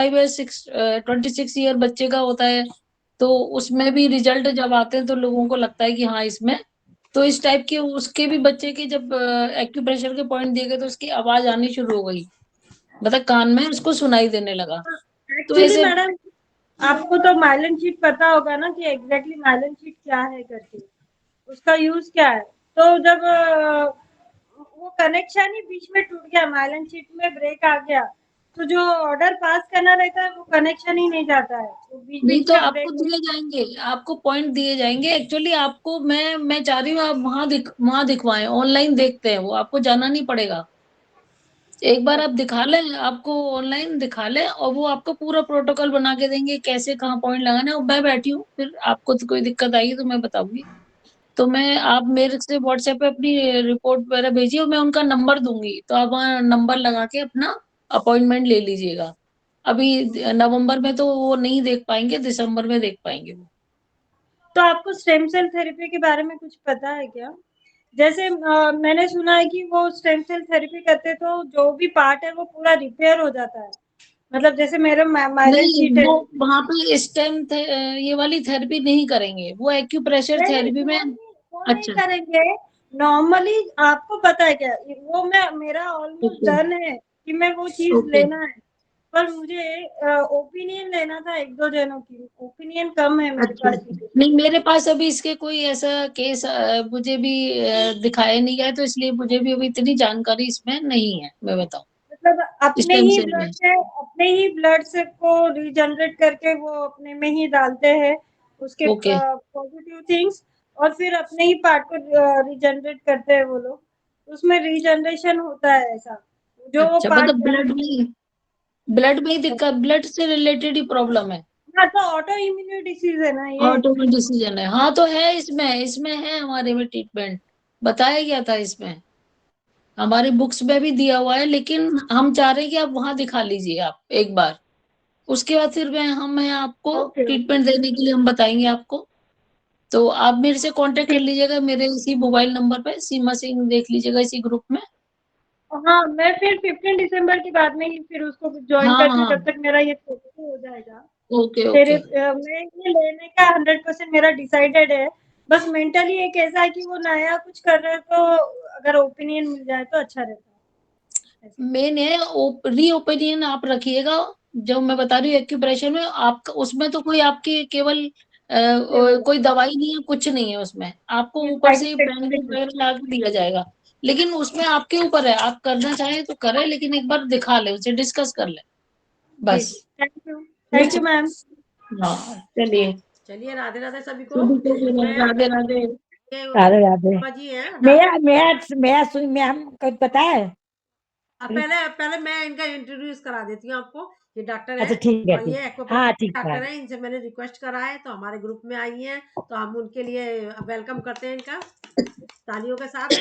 26 year बच्चे का होता है, तो उसमें भी रिजल्ट जब आते हैं तो लोगों को लगता है कि हाँ इसमें, तो इस टाइप के उसके भी बच्चे के जब एक्यूप्रेशर के पॉइंट दिए गए तो उसकी आवाज आनी शुरू हो गई, मतलब कान में उसको सुनाई देने लगा। तो एक्चुअली ऐसे मैडम, आपको तो माइलन शीट पता होगा ना कि एग्जैक्टली माइलन शीट क्या है करके, उसका यूज क्या है। तो जब वो कनेक्शन ही बीच में टूट गया, माइलन शीट में ब्रेक आ गया, तो जो ऑर्डर पास करना रहता है वो कनेक्शन ही नहीं जाता है, वो बीच नहीं, बीच तो में आपको ब्रेक हो। दिए जाएंगे, आपको पॉइंट दिए जाएंगे। एक्चुअली आपको मैं चाह रही हूँ आप वहां दिखवाएं, ऑनलाइन देखते हैं, वो आपको जाना नहीं पड़ेगा। एक बार आप दिखा लें, आपको ऑनलाइन दिखा लें और वो आपको पूरा प्रोटोकॉल बना के देंगे कैसे कहाँ पॉइंट लगाना है। और मैं बैठी हूँ, फिर आपको तो कोई दिक्कत आएगी तो मैं बताऊंगी। तो मैं आप मेरे से व्हाट्सएप पे अपनी रिपोर्ट वगैरह भेजिए और मैं उनका नंबर दूंगी, तो आप वहाँ नंबर लगा के अपना अपॉइंटमेंट ले लीजिएगा। अभी नवंबर में तो वो नहीं देख पाएंगे, दिसंबर में देख पाएंगे वो। तो आपको स्टेम सेल थेरेपी के बारे में कुछ पता है क्या? जैसे मैंने सुना है कि वो स्टेम सेल थेरेपी करते तो जो भी पार्ट है वो पूरा रिपेयर हो जाता है, मतलब जैसे मेरा माइलन नहीं, शीट है। वो वहां पे स्टेम ये वाली थेरेपी नहीं करेंगे, वो एक्यूप्रेशर नहीं नहीं, थेरेपी में। वो नहीं अच्छा। करेंगे। नॉर्मली आपको पता है क्या, वो मैं मेरा ऑलमोस्ट ओके डन है कि मैं वो चीज ओके। लेना है। पर मुझे ओपिनियन लेना था एक दो जनों की, ओपिनियन कम है मेरे अच्छा पास अच्छा। इसलिए। नहीं, मेरे पास अभी इसके कोई ऐसा केस मुझे भी दिखाया नहीं गया, तो इसलिए मुझे भी अभी इतनी जानकारी इसमें नहीं है, मैं बताऊं। मतलब स्टेम सेल में। अपने ही ब्लड से को रीजनरेट करके वो अपने में ही डालते हैं उसके ओके। पॉजिटिव थिंग्स, और फिर अपने ही पार्ट को रीजनरेट करते हैं वो लोग, उसमें रीजनरेशन होता है ऐसा, जो वो अच्छा, पार्ट मतलब डैमेज है। ब्लड में ही दिक्कत, ब्लड से रिलेटेड ही प्रॉब्लम है। हाँ, तो ऑटो इम्यून डिसीज है ना ये। ऑटोमेटिक डिसीजन है, हाँ तो है इसमें है हमारे में ट्रीटमेंट, बताया गया था इसमें, हमारी बुक्स में भी दिया हुआ है। लेकिन हम चाह रहे हैं कि आप वहां दिखा लीजिए आप एक बार, उसके बाद फिर मैं आपको ओके ओके। ट्रीटमेंट देने के लिए हम बताएंगे आपको। तो आप मेरे से कांटेक्ट कर ठीक। लीजिएगा, मेरे इसी मोबाइल नंबर पे सीमा सिंह देख लीजिएगा इसी ग्रुप में। हाँ, मैं फिर 15 दिसंबर के बाद में ही फिर उसको ज्वाइन हाँ करती हूँ, हाँ। जब तक मेरा ये प्रोसेस हो जाएगा। ओके फिर ओके। मैं ये लेने का 100% मेरा डिसाइडेड है। बस मेंटली एक ऐसा है कि वो नया कुछ कर रहे हैं, तो अगर ओपिनियन मिल जाए तो अच्छा रहता है ऐसा। मेन है री ओपिनियन आप रखिएगा। जो मैं बता रही हूँ एक्यूप्रेशर में आपका, उसमें तो कोई आपके केवल केवल कोई दवाई नहीं है, कुछ नहीं है उसमें, आपको ये ऊपर साइड से इफेक्ट बैंडेज कुछ। वगैरह ला के दिया जाएगा। लेकिन उसमें आपके ऊपर है, आप करना चाहें तो करें, लेकिन एक बार दिखा ले, उसे डिस्कस कर ले जी बस। जी, थैंक कुछ। You ma'am. हाँ चलिए। चलिए, राधे राधे सभी को। सभी को मैं राधे राधे। ये राधे राधे। उमा जी हैं मैं सुन मैम को पता है। पहले पहले मैं इनका इंट्रोड्यूस करा देती हूँ आपको। ये डॉक्टर अच्छा हैं ठीक है और ठीक। ये एक्वाप्रेशर हाँ के ठीक है। डॉक्टर हैं। इनसे मैंने रिक्वेस्ट करा है तो हमारे ग्रुप में आई हैं, तो हम उनके लिए वेलकम करते हैं इनका तालियों के साथ।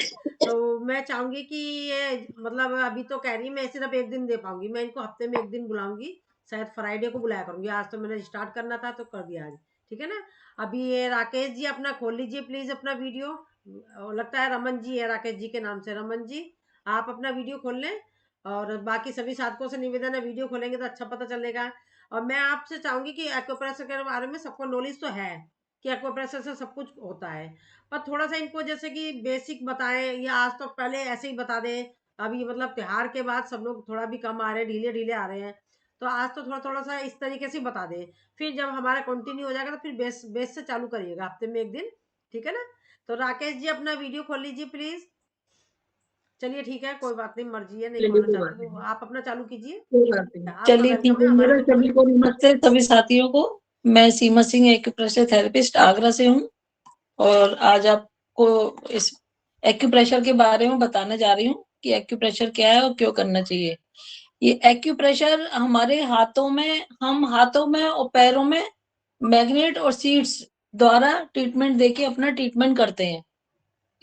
तो मैं चाहूंगी कि ये मतलब अभी तो कह रही है मैं सिर्फ एक दिन दे पाऊंगी, मैं इनको हफ्ते में एक दिन बुलाऊंगी, शायद फ्राइडे को बुलाया करूंगी। आज तो मैंने स्टार्ट करना था तो कर दिया आज, ठीक है ना। अभी ये राकेश जी अपना खोल लीजिए प्लीज अपना वीडियो। लगता है रमन जी है, राकेश जी के नाम से। रमन जी आप अपना वीडियो खोल लें, और बाकी सभी साधकों से निवेदन है वीडियो खोलेंगे तो अच्छा पता चलेगा। और मैं आपसे चाहूंगी कि एक्वाप्रेशर के बारे में सबको नॉलेज तो है कि एक्वाप्रेशर से सब कुछ होता है, पर थोड़ा सा इनको जैसे कि बेसिक बताएं, या आज तो पहले ऐसे ही बता दें। अभी मतलब त्योहार के बाद सब लोग थोड़ा भी कम आ रहे हैं, ढीले ढीले आ रहे हैं, तो आज तो थोड़ा थोड़ा सा इस तरीके से बता दें। फिर जब हमारा कंटिन्यू हो जाएगा तो फिर बेस बेस से चालू करिएगा हफ्ते में एक दिन, ठीक है ना। तो राकेश जी अपना वीडियो खोल लीजिए प्लीज। चलिए ठीक है, कोई बात नहीं, मर्जी है, नहीं चलिए खोलना कोई चाहते बात तो नहीं। आप अपना चालू कीजिए। कोई बात नहीं, आपका चलिए ठीक वेलकम है। है हमारे मेरा ग्रुप में। सभी को नमस्ते, सभी साथियों को। मैं सीमा सिंह एक्यूप्रेशर थेरेपिस्ट आगरा से हूँ, और आज आपको इस एक्यूप्रेशर के बारे में बताने जा रही हूँ कि एक्यूप्रेशर क्या है और क्यों करना चाहिए। ये एक्यूप्रेशर हमारे हाथों में, हम हाथों में और पैरों में मैग्नेट और सीड्स द्वारा ट्रीटमेंट देके अपना ट्रीटमेंट करते हैं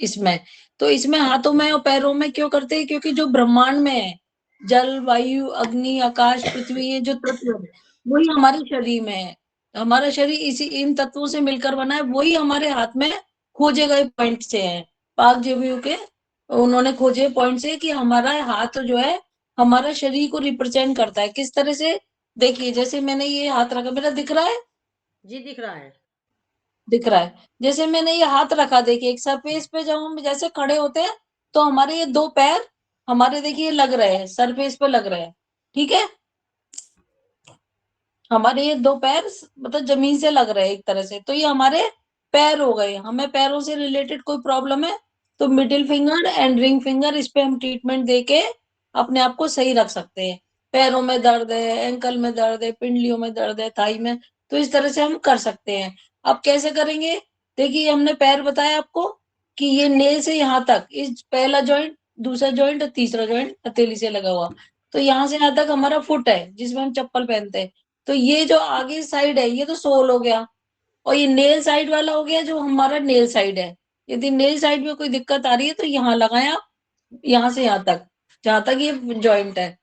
इसमें। तो इसमें हाथों में और पैरों में क्यों करते हैं, क्योंकि जो ब्रह्मांड में है, जल वायु अग्नि आकाश पृथ्वी, ये जो तत्व है वही हमारे शरीर में है। हमारा शरीर इसी इन तत्वों से मिलकर बना है, वही हमारे हाथ में खोजे गए पॉइंट से है। पाक जेबीयू के उन्होंने खोजे पॉइंट से कि हमारा हाथ जो है हमारा शरीर को रिप्रेजेंट करता है। किस तरह से, देखिए जैसे मैंने ये हाथ रखा, मेरा दिख रहा है? जी दिख रहा है। दिख रहा है। जैसे मैंने ये हाथ रखा, देखिए एक सरफेस पे जब हम जैसे खड़े होते हैं तो हमारे ये 2 पैर हमारे देखिए लग रहे हैं, सरफेस पे लग रहे हैं, ठीक है? हमारे ये 2 पैर मतलब जमीन से लग रहे हैं एक तरह से, तो ये हमारे पैर हो गए। हमें पैरों से रिलेटेड कोई प्रॉब्लम है तो middle finger and ring finger, इस पे हम ट्रीटमेंट देके अपने आप को सही रख सकते हैं। पैरों में दर्द है, एंकल में दर्द है, पिंडलियों में दर्द है, थाई में, तो इस तरह से हम कर सकते हैं। अब कैसे करेंगे? देखिए हमने पैर बताया आपको कि ये नेल से यहाँ तक, इस पहला जॉइंट, दूसरा जॉइंट और तीसरा जॉइंट हथेली से लगा हुआ, तो यहाँ से यहाँ तक हमारा फुट है जिसमें हम चप्पल पहनते हैं। तो ये जो आगे साइड है ये तो सोल हो गया, और ये नेल साइड वाला हो गया जो हमारा नेल साइड है। यदि नेल साइड में कोई दिक्कत आ रही है तो यहाँ लगाएं आप, यहाँ से यहाँ तक, जहां तक ये जॉइंट है।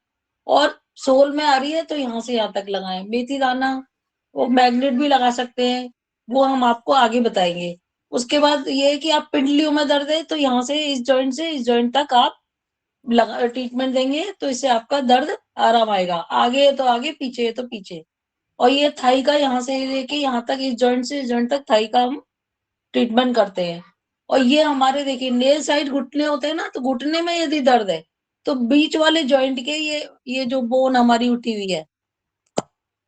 और सोल में आ रही है तो यहाँ से यहाँ तक लगाएं। मेथी दाना, वो मैग्नेट भी लगा सकते हैं, वो हम आपको आगे बताएंगे। उसके बाद ये है कि आप पिंडलियों में दर्द है तो यहाँ से इस जॉइंट से इस जॉइंट तक आप लगा ट्रीटमेंट देंगे तो इससे आपका दर्द आराम आएगा। आगे है तो आगे, पीछे है तो पीछे। और ये थाई का यहाँ से लेके यहाँ तक, इस जॉइंट से इस जॉइंट तक थाई का हम ट्रीटमेंट करते हैं। और ये हमारे देखिए नेल साइड घुटने होते हैं ना, तो घुटने में यदि दर्द है तो बीच वाले जॉइंट के ये जो बोन हमारी उठी हुई है,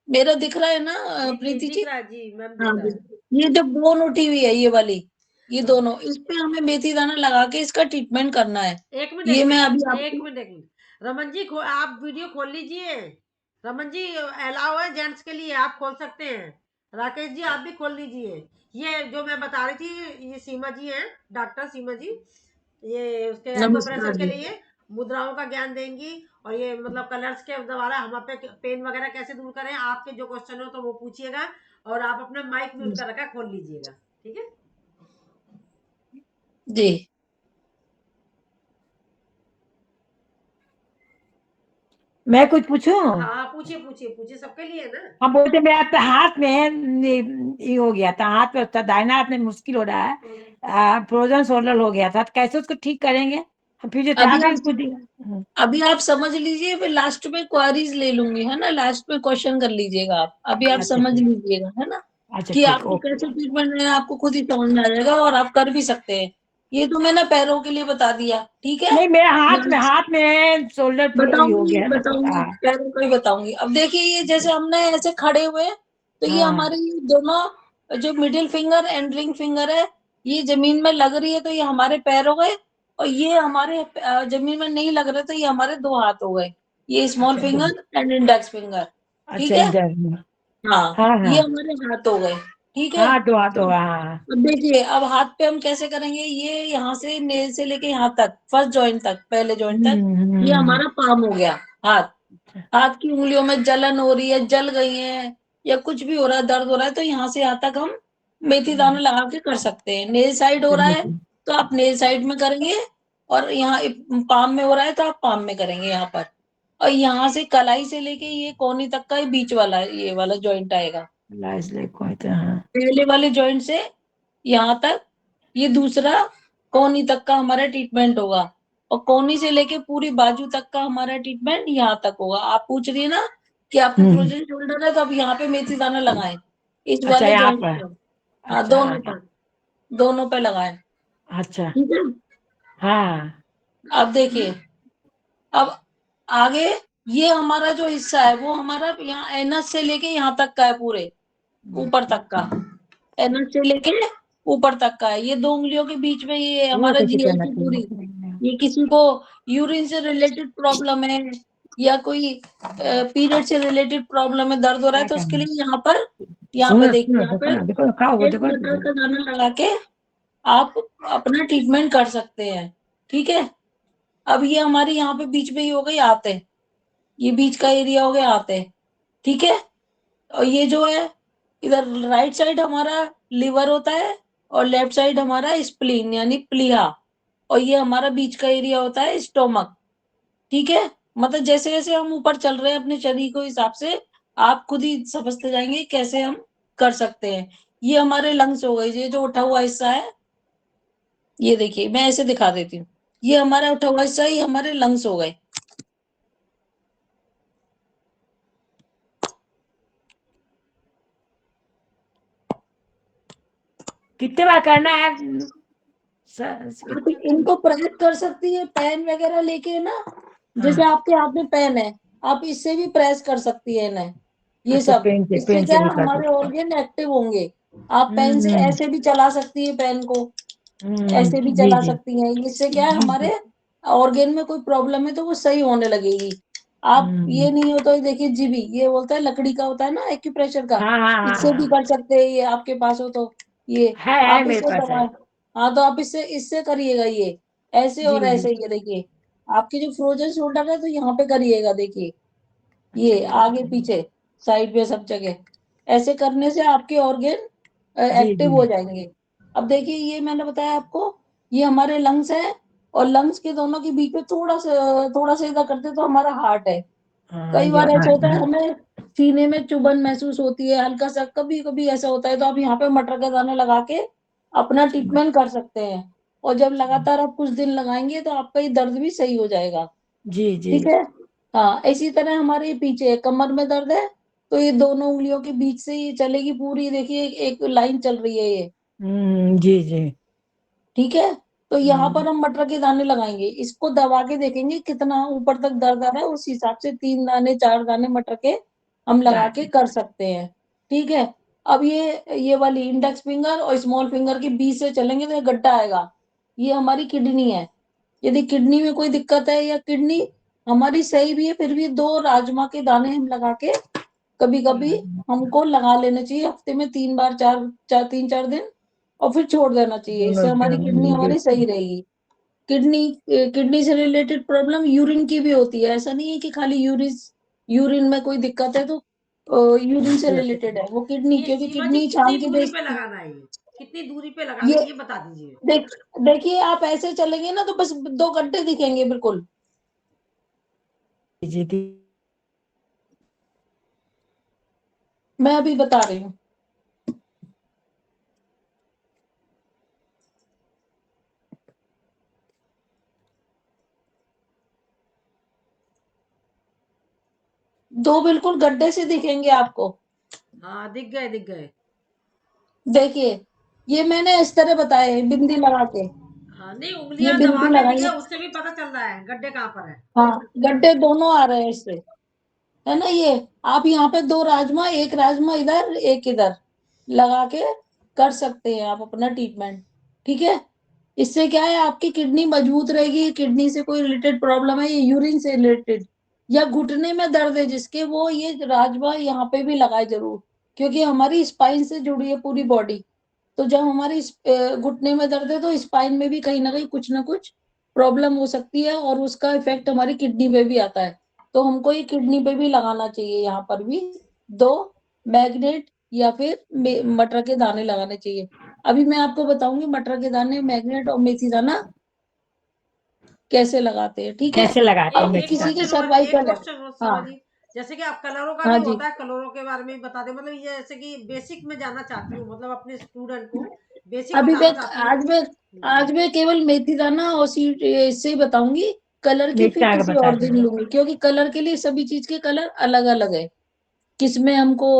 मेरा दिख रहा है ना प्रीति जी? दिख रहा है जी मैम, दिख हाँ, रहा है। ये जो बोन उठी हुई है ये वाली, ये दोनों, इस पे हमें मेथी दाना लगा के इसका ट्रीटमेंट करना है। एक मिनट ये एक मैं अभी मिनट एक आपको, मिनट एक मिनट रमन जी, आप वीडियो खोल लीजिए। रमन जी अलाउ है जेंट्स के लिए, आप खोल सकते हैं। राकेश जी आप भी खोल लीजिए। ये जो मैं बता रही थी, ये सीमा जी हैं, डॉक्टर सीमा जी, ये उसके नमस्कार एक्यूप्रेशर के जी। लिए मुद्राओं का ज्ञान देंगी। और ये मतलब कलर्स के द्वारा हम पे पेन वगैरह कैसे दूर करें, आपके जो क्वेश्चन हो तो वो पूछिएगा। और आप अपना माइक म्यूट कर रखा, खोल लीजिएगा, ठीक है? जी मैं कुछ पूछूं? हाँ पूछिए पूछिए पूछिए, सबके लिए है ना। हम बोलते मेरे हाथ पे, हाथ में ये हो गया था, हाथ पे होता दाहिना हाथ में मुश्किल हो रहा है, फ्रोजन शोल्डर हो गया था, तो कैसे उसको ठीक करेंगे? अभी फिजियोथेरेपी आप कुछ अभी आप समझ लीजिए, फिर लास्ट में क्वारीज ले लूंगी, है ना? लास्ट में क्वेश्चन कर लीजिएगा आप, अभी आप अच्छा समझ ठीक, लीजिएगा, है ना? अच्छा कि ठीक, आपको ओके। कैसे ट्रीटमेंट लेना है आपको खुद ही समझ में आ जाएगा और आप कर भी सकते हैं। ये तो मैंने पैरों के लिए बता दिया, ठीक है? नहीं, मेरे Yes, हाथ में शोल्डर हो बताऊंगी गया ना। बताऊंगी पैरों को ही बताऊंगी। अब देखिए ये जैसे हमने ऐसे खड़े हुए हैं, तो ये हाँ, हमारे ये दोनों जो middle finger and ring finger है, ये जमीन में लग रही है तो ये हमारे पैर हो गए। और ये हमारे जमीन में नहीं लग रहे तो ये हमारे 2 हाथ हो गए, ये स्मॉल अच्छा फिंगर एंड इंडेक्स फिंगर, ठीक अच्छा, है? इंटर, हाँ, हाँ ये हाँ हमारे हाथ हो गए, ठीक है? हाँ, दो हाथ होगा, हाँ। अब देखिए अब हाथ पे हम कैसे करेंगे, ये यहाँ से नेल से लेके यहाँ तक, फर्स्ट जॉइंट तक, पहले जॉइंट तक, ये हम्म, हमारा पाम हो गया, हाथ। हाथ की उंगलियों में जलन हो रही है, जल गई है, या कुछ भी हो रहा है, दर्द हो रहा है, तो यहाँ से यहाँ तक हम मेथी दाना लगा के कर सकते हैं। नेल साइड हो रहा है तो आप नेल साइड में करेंगे, और यहाँ पाम में हो रहा है तो आप पाम में करेंगे यहाँ पर। और यहाँ से कलाई से लेके ये कोहनी तक का ये बीच वाला, ये वाला जॉइंट आएगा, हाँ। पहले वाले जॉइंट से यहाँ तक, ये दूसरा कोहनी तक का हमारा ट्रीटमेंट होगा। और कोहनी से लेके पूरी बाजू तक का हमारा ट्रीटमेंट यहाँ तक होगा। आप पूछ रही है ना कि आपको फ्रोजन शोल्डर है तो आप यहाँ पे मेथी दाना लगाएं, इस अच्छा, वाले यहाँ जॉइंट पर, पर। हाँ, अच्छा दोनों पे लगाएं, अच्छा, ठीक है? हाँ, अब देखिए, अब आगे ये हमारा जो हिस्सा है वो हमारा यहाँ एनस से लेके यहाँ तक का है, पूरे ऊपर तक का, एनस से लेके ऊपर तक का है। ये 2 उंगलियों के बीच में ये वो हमारा कैसे जीआई करना की पूरी, चाहिए? ये किसी को यूरिन से रिलेटेड प्रॉब्लम है या कोई पीरियड से रिलेटेड प्रॉब्लम है, दर्द हो रहा है, क्या तो उसके करना? लिए यहाँ पे सुनो देखिए, सुनो, यहाँ देखो पे ना, देखो खाओ, एक देखो मटर का दाना लगा के आप अपना ट्रीटमेंट कर सकते हैं, ठीक है? अब ये हमारे यहाँ पे बीच में ही हो गई आते, ये बीच का एरिया हो गया आते, ठीक है? और ये जो है इधर राइट साइड हमारा लिवर होता है, और लेफ्ट साइड हमारा स्प्लीन यानी प्लीहा, और ये हमारा बीच का एरिया होता है स्टोमक, ठीक है? मतलब जैसे जैसे हम ऊपर चल रहे हैं अपने शरीर को हिसाब से आप खुद ही समझते जाएंगे कैसे हम कर सकते हैं। ये हमारे लंग्स हो गए, ये जो उठा हुआ हिस्सा है, ये देखिए मैं ऐसे दिखा देती हूँ, ये हमारा उठा हुआ हिस्सा, ये हमारे लंग्स हो गए, कितने बार करना है? आप इनको प्रेस कर सकती है पेन वगैरह लेके ना, जैसे हाँ। आपके हाथ में पेन है, आप इससे भी प्रेस कर सकती है इन्हें। ये अच्छा, सब इससे पेन क्या से है, भी कर हमारे सकते ऑर्गन एक्टिव होंगे। आप पेन से हैं। ऐसे भी चला सकती है पेन को, ऐसे भी जी चला जी सकती हैं। इससे क्या है, जी हमारे ऑर्गन में कोई प्रॉब्लम है तो वो सही होने लगेगी। आप ये नहीं हो तो देखिए जीबी, ये बोलता है लकड़ी का होता है ना एक्यूप्रेशर का, हाँ हाँ इससे भी हाँ, कर सकते हैं। ये आपके पास हो तो ये है आप मेरे इससे पास है। दबा, हाँ तो आप इससे इससे करिएगा, ये ऐसे जी और जी। ऐसे। ये देखिए आपकी जो फ्रोजन शोल्डर है तो यहाँ पे करिएगा, देखिए ये अच्छा, आगे पीछे साइड पे सब जगह। ऐसे करने से आपके ऑर्गन जी एक्टिव जी। हो जाएंगे। अब देखिए ये मैंने बताया आपको, ये हमारे लंग्स है, और लंग्स के दोनों के बीच में थोड़ा सा इधर करते तो हमारा हार्ट है। हाँ, कई ये बार ऐसा होता है हाँ, हमें सीने में चुभन महसूस होती है हल्का सा, कभी कभी ऐसा होता है, तो आप यहाँ पे मटर के दाने लगा के अपना ट्रीटमेंट कर सकते हैं। और जब लगातार आप कुछ दिन लगाएंगे तो आपका ये दर्द भी सही हो जाएगा। जी जी। ठीक है। हाँ इसी तरह हमारे पीछे कमर में दर्द है, तो ये दोनों उंगलियों के बीच से ये चलेगी पूरी, देखिए एक लाइन चल रही है ये। जी जी। ठीक है। तो यहाँ हम्म, पर हम मटर के दाने लगाएंगे, इसको दबा के देखेंगे कितना ऊपर तक दर्द आ रहा है, उस हिसाब से 3 दाने 4 दाने मटर के हम लगा के कर सकते हैं। ठीक है। अब ये वाली इंडेक्स फिंगर और स्मॉल फिंगर के बीच से चलेंगे तो ये गड्ढा आएगा, ये हमारी किडनी है। यदि किडनी में कोई दिक्कत है या किडनी हमारी सही भी है, फिर भी 2 राजमा के दाने हम लगा के कभी कभी हमको लगा लेना चाहिए, हफ्ते में 3 बार, 3-4 दिन, और फिर छोड़ देना चाहिए। इससे हमारी किडनी हमारी सही रहेगी। किडनी से रिलेटेड प्रॉब्लम यूरिन की भी होती है, ऐसा नहीं है कि खाली यूरिन में कोई दिक्कत है तो यूरिन से रिलेटेड है वो किडनी, ये क्योंकि सीमा जी किडनी कितनी छान के दूरी पे बेचती है। लगाना है, ये कितनी दूरी पे लगाना ये है ये बता दीजिए। देख देखिए आप ऐसे चलेंगे ना तो बस 2 घंटे दिखेंगे बिल्कुल। जी जी। मैं अभी बता रही हूँ। दो बिल्कुल गड्ढे से दिखेंगे आपको। हाँ दिख गए दिख गए। देखिए ये मैंने इस तरह बताए हैं, बिंदी लगा के। हाँ नहीं, ये उंगलियां दबा बिंदी के लगाई दिखे, है। उससे भी पता चल रहा है गड्ढे कहाँ पर है। हाँ गड्ढे दोनों आ रहे हैं इससे, है ना। ये आप यहाँ पे 2 राजमा, एक राजमा इधर एक इधर लगा के कर सकते हैं आप अपना ट्रीटमेंट। ठीक है। इससे क्या है, आपकी किडनी मजबूत रहेगी। किडनी से कोई रिलेटेड प्रॉब्लम है, ये यूरिन से रिलेटेड या घुटने में दर्द है जिसके, वो ये राजमा यहाँ पे भी लगाए जरूर, क्योंकि हमारी स्पाइन से जुड़ी है पूरी बॉडी। तो जब हमारी घुटने में दर्द है तो स्पाइन में भी कहीं ना कुछ प्रॉब्लम हो सकती है, और उसका इफेक्ट हमारी किडनी पे भी आता है। तो हमको ये किडनी पे भी लगाना चाहिए, यहाँ पर भी 2 मैग्नेट या फिर मटर के दाने लगाने चाहिए। अभी मैं आपको बताऊंगी मटर के दाने, मैग्नेट और मेथी दाना कैसे लगाते हैं। ठीक है। कैसे लगाते हैं अब एक मेथी किसी के दाना? क्वेश्चन और, एक सर्वाइकल है। क्वेश्चन हाँ समझिए, जैसे कि आप कलरों का हाँ भी जी। होता है, कलरों के बारे में भी बता दें। मतलब ये जैसे कि बेसिक में जानना चाहती हूँ, मतलब अपने स्टूडेंट को बेसिक अभी मैं बताना चाहती हूँ। आज मैं केवल मेथी दाना और इससे ही बताऊंगी। कलर की मेथी फिर दाना का किसी बता और दिन दीजिए। लूंगी, क्योंकि कलर के लिए सभी चीज के कलर अलग अलग है। किसमें हमको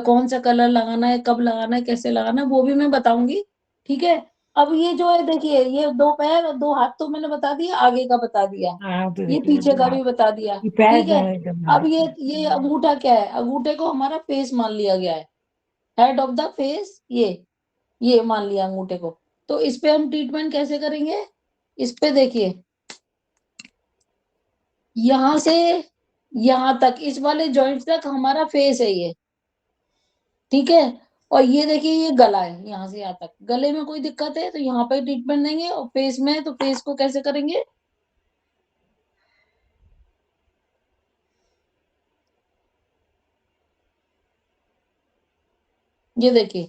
कौन सा कलर लगाना है, कब लगाना है, कैसे लगाना है, वो भी मैं बताऊंगी। ठीक है। अब ये जो है देखिए, ये 2 पैर और 2 हाथ तो मैंने बता दिया, आगे का बता दिया, हाँ, तो ये देख पीछे का लो। भी बता दिया। ये पैर ठीक है। दोनों एकदम अब ये अंगूठा क्या है, अंगूठे को हमारा फेस मान लिया गया है, हेड ऑफ द फेस, ये मान लिया अंगूठे को। तो इस पे हम ट्रीटमेंट कैसे करेंगे, इस पे देखिए, यहां से यहां तक, इस वाले जॉइंट तक हमारा फेस है ये। ठीक है। और ये देखिए ये गला है, यहाँ से यहाँ तक गले में कोई दिक्कत है तो यहाँ पे ट्रीटमेंट देंगे, और फेस में है तो फेस को कैसे करेंगे, ये देखिए,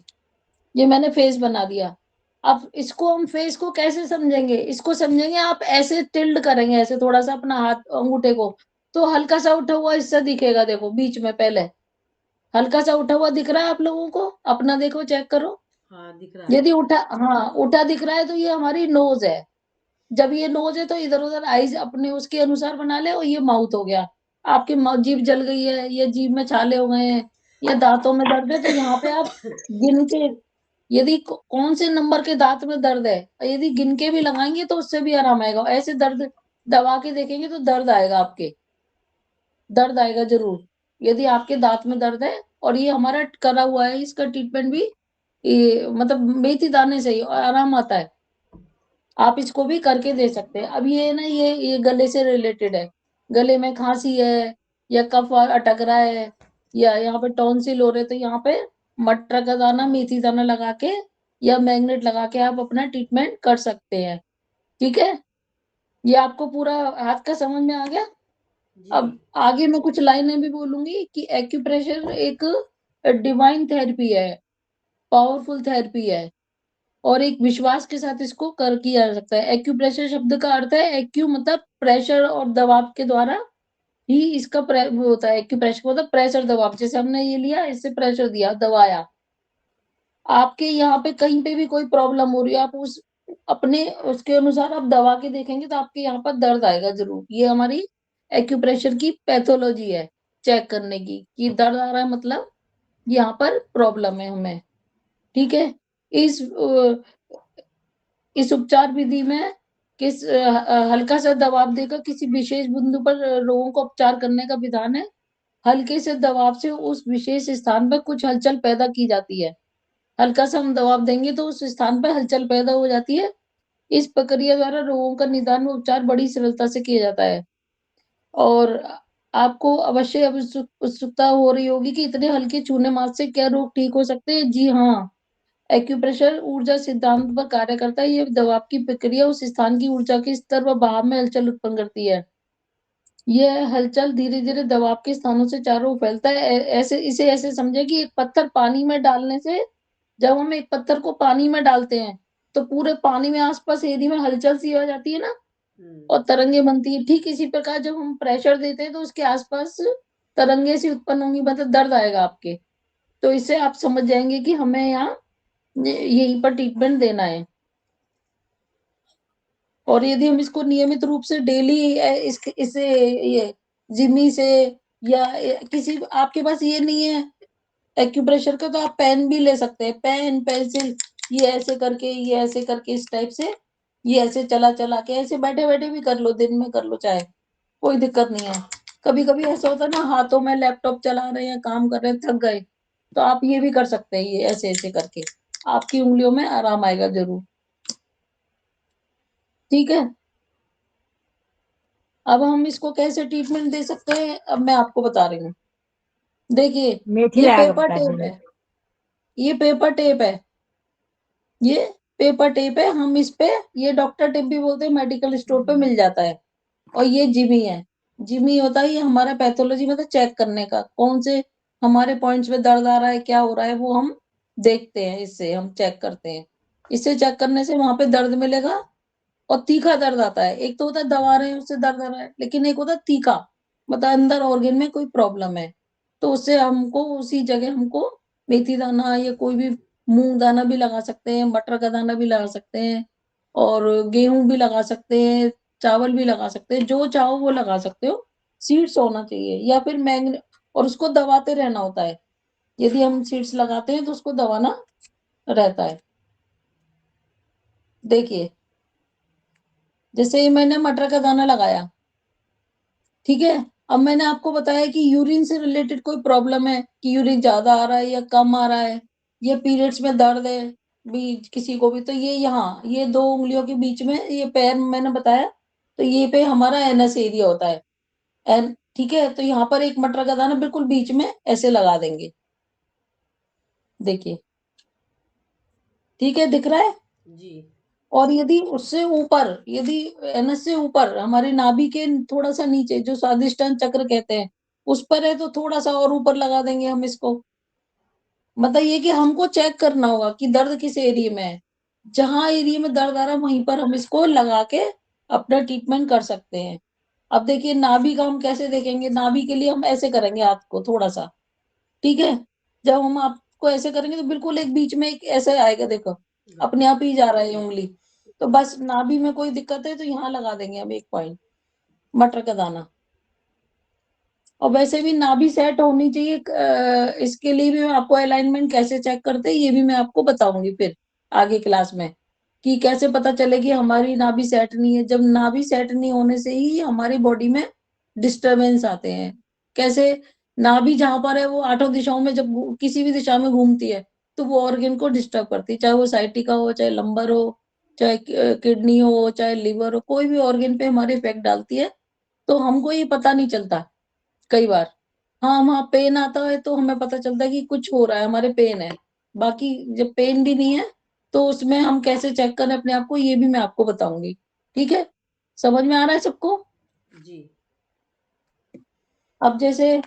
ये मैंने फेस बना दिया। अब इसको हम फेस को कैसे समझेंगे, इसको समझेंगे आप ऐसे टिल्ड करेंगे, ऐसे थोड़ा सा अपना हाथ अंगूठे को, तो हल्का सा उठा हुआ हिस्सा दिखेगा, देखो बीच में पहले हल्का सा उठा हुआ दिख रहा है आप लोगों को, अपना देखो चेक करो। हाँ दिख रहा है। यदि उठा, हाँ उठा दिख रहा है तो ये हमारी नोज है। जब ये नोज है तो इधर उधर आईज अपने उसके अनुसार बना ले, और ये माउथ हो गया। आपकी जीभ जल गई है, या जीभ में छाले हो गए हैं, या दांतों में दर्द है, तो यहाँ पे आप गिन के यदि कौन से नंबर के दांत में दर्द है, यदि गिन के भी लगाएंगे तो उससे भी आराम आएगा। ऐसे दर्द दबा के देखेंगे तो दर्द आएगा, आपके दर्द आएगा जरूर, यदि आपके दांत में दर्द है। और ये हमारा करा हुआ है, इसका ट्रीटमेंट भी ये मतलब मेथी दाने से ही आराम आता है। आप इसको भी करके दे सकते हैं। अब ये ना ये गले से रिलेटेड है, गले में खांसी है या कफ अटक रहा है या यहाँ पे टॉन्सिल हो रहे, तो यहाँ पे मटर का दाना, मेथी दाना लगा के या मैग्नेट लगा के आप अपना ट्रीटमेंट कर सकते हैं। ठीक है, ये आपको पूरा हाथ का समझ में आ गया। अब जी आगे मैं कुछ लाइनें भी बोलूंगी कि एक्यूप्रेशर एक डिवाइन थेरेपी है, पावरफुल थेरेपी है और एक विश्वास के साथ इसको कर किया जा सकता है। एक्यूप्रेशर शब्द का अर्थ है, एक्यू मतलब प्रेशर और दबाव के द्वारा ही इसका वो होता है। एक्यूप्रेशर मतलब प्रेशर दबाव, जैसे हमने ये लिया, इससे प्रेशर दिया, दबाया। आपके यहाँ पे कहीं पे भी कोई प्रॉब्लम हो रही है, आप उस अपने उसके अनुसार आप दबा के देखेंगे तो आपके यहाँ पर दर्द आएगा जरूर। ये हमारी एक्यूप्रेशर की पैथोलॉजी है, चेक करने की कि दर्द आ रहा है मतलब यहाँ पर प्रॉब्लम है हमें। ठीक है, इस इस उपचार विधि में हल्का सा दबाव देकर किसी विशेष बिंदु पर रोगों को उपचार करने का विधान है। हल्के से दबाव से उस विशेष स्थान पर कुछ हलचल पैदा की जाती है। हल्का सा हम दबाव देंगे तो उस स्थान पर हलचल पैदा हो जाती है। इस प्रक्रिया द्वारा रोगों का निदान व उपचार बड़ी सरलता से किया जाता है। और आपको अवश्य अब उत्सुकता हो रही होगी कि इतने हल्के छूने मात्र से क्या रोग ठीक हो सकते हैं। जी हाँ, एक्यूप्रेशर ऊर्जा सिद्धांत पर कार्य करता है। ये दबाव की प्रक्रिया उस स्थान की ऊर्जा के स्तर व बहाव में हलचल उत्पन्न करती है। यह हलचल धीरे धीरे दबाव के स्थानों से चारों ओर फैलता है। ऐसे इसे ऐसे समझे कि एक पत्थर पानी में डालने से, जब हम एक पत्थर को पानी में डालते हैं तो पूरे पानी में आसपास एरिया में हलचल सी हो जाती है ना, और तरंगे बनती है। ठीक इसी प्रकार जब हम प्रेशर देते हैं तो उसके आसपास तरंगे सी उत्पन्न होंगी, मतलब दर्द आएगा आपके। तो इससे आप समझ जाएंगे कि हमें यहाँ यहीं पर ट्रीटमेंट देना है। और यदि हम इसको नियमित रूप से डेली इसे ये जिमी से या किसी आपके पास ये नहीं है एक्यूप्रेशर का, तो आप पेन भी ले सकते हैं, पेन पेंसिल, ये ऐसे करके इस टाइप से ये ऐसे चला चला के ऐसे बैठे बैठे भी कर लो, दिन में कर लो, चाहे कोई दिक्कत नहीं है। कभी कभी ऐसा होता है ना, हाथों में लैपटॉप चला रहे हैं, काम कर रहे हैं, थक गए, तो आप ये भी कर सकते हैं, ये ऐसे ऐसे करके आपकी उंगलियों में आराम आएगा जरूर। ठीक है, अब हम इसको कैसे ट्रीटमेंट दे सकते हैं, अब मैं आपको बता रही हूँ। देखिए, मेथी ये लगा के पेपर बता टेप दीजिए। है, ये पेपर टेप है, ये पेपर टेप है। हम इस पे, ये डॉक्टर टेप भी बोलते हैं, मेडिकल स्टोर पे मिल जाता है। और ये जिमी है, जिमी होता है ये हमारा पैथोलॉजी मतलब चेक करने का, कौन से हमारे पॉइंट्स में दर्द आ रहा है, क्या हो रहा है, वो हम देखते हैं, इससे हम चेक करते हैं। इससे चेक करने से वहां पे दर्द मिलेगा और तीखा दर्द आता है। एक तो होता है दबा रहे हैं उससे दर्द आ रहा है, लेकिन एक होता है तीखा, मतलब अंदर ऑर्गन में कोई प्रॉब्लम है, तो उससे हमको उसी जगह हमको मेथी दाना या कोई भी मूंग दाना भी लगा सकते हैं, मटर का दाना भी लगा सकते हैं और गेहूं भी लगा सकते हैं, चावल भी लगा सकते हैं, जो चाहो वो लगा सकते हो। सीड्स होना चाहिए या फिर मैग्ने, और उसको दबाते रहना होता है। यदि हम सीड्स लगाते हैं तो उसको दबाना रहता है। देखिए, जैसे मैंने मटर का दाना लगाया, ठीक है, अब मैंने आपको बताया कि यूरिन से रिलेटेड कोई प्रॉब्लम है कि यूरिन ज्यादा आ रहा है या कम आ रहा है, ये पीरियड्स में दर्द है भी किसी को भी, तो ये यहाँ ये दो उंगलियों के बीच में ये पैर में मैंने बताया, तो ये पे हमारा एनएस एरिया होता है। एन ठीक है, तो यहाँ पर एक मटर का दाना बिल्कुल बीच में ऐसे लगा देंगे। देखिए, ठीक है, दिख रहा है। जी और यदि उससे ऊपर, यदि एनएस से ऊपर हमारे नाभि के थोड़ा सा नीचे जो स्वादिष्टान चक्र कहते हैं उस पर है, तो थोड़ा सा और ऊपर लगा देंगे हम इसको। मतलब ये कि हमको चेक करना होगा कि दर्द किस एरिया में है, जहां एरिया में दर्द आ रहा है वहीं पर हम इसको लगा के अपना ट्रीटमेंट कर सकते हैं। अब देखिए, नाभि का हम कैसे देखेंगे, नाभि के लिए हम ऐसे करेंगे हाथ को थोड़ा सा, ठीक है, जब हम आपको ऐसे करेंगे तो बिल्कुल एक बीच में एक ऐसे आएगा, देखो अपने आप ही जा रहा है उंगली, तो बस नाभि में कोई दिक्कत है तो यहाँ लगा देंगे हम एक पॉइंट मटर का दाना। और वैसे भी नाभि सेट होनी चाहिए। इसके लिए भी मैं आपको अलाइनमेंट कैसे चेक करते हैं ये भी मैं आपको बताऊंगी फिर आगे क्लास में, कि कैसे पता चले कि हमारी नाभि सेट नहीं है। जब नाभि सेट नहीं होने से ही हमारी बॉडी में डिस्टरबेंस आते हैं। कैसे? नाभि जहां पर है वो आठों दिशाओं में जब किसी भी दिशा में घूमती है तो वो ऑर्गन को डिस्टर्ब करती है, चाहे वो साइटिका हो, चाहे लंबर हो, चाहे किडनी हो, चाहे लिवर हो, कोई भी ऑर्गन पे हमारे इफेक्ट डालती है। तो हमको ये पता नहीं चलता कई बार। हाँ, वहाँ पेन आता है तो हमें पता चलता है कि कुछ हो रहा है, हमारे पेन है। बाकी जब पेन भी नहीं है तो उसमें हम कैसे चेक करें अपने आप को ये भी मैं आपको बताऊंगी। ठीक है? समझ में आ रहा है सबको? जी। अब जैसे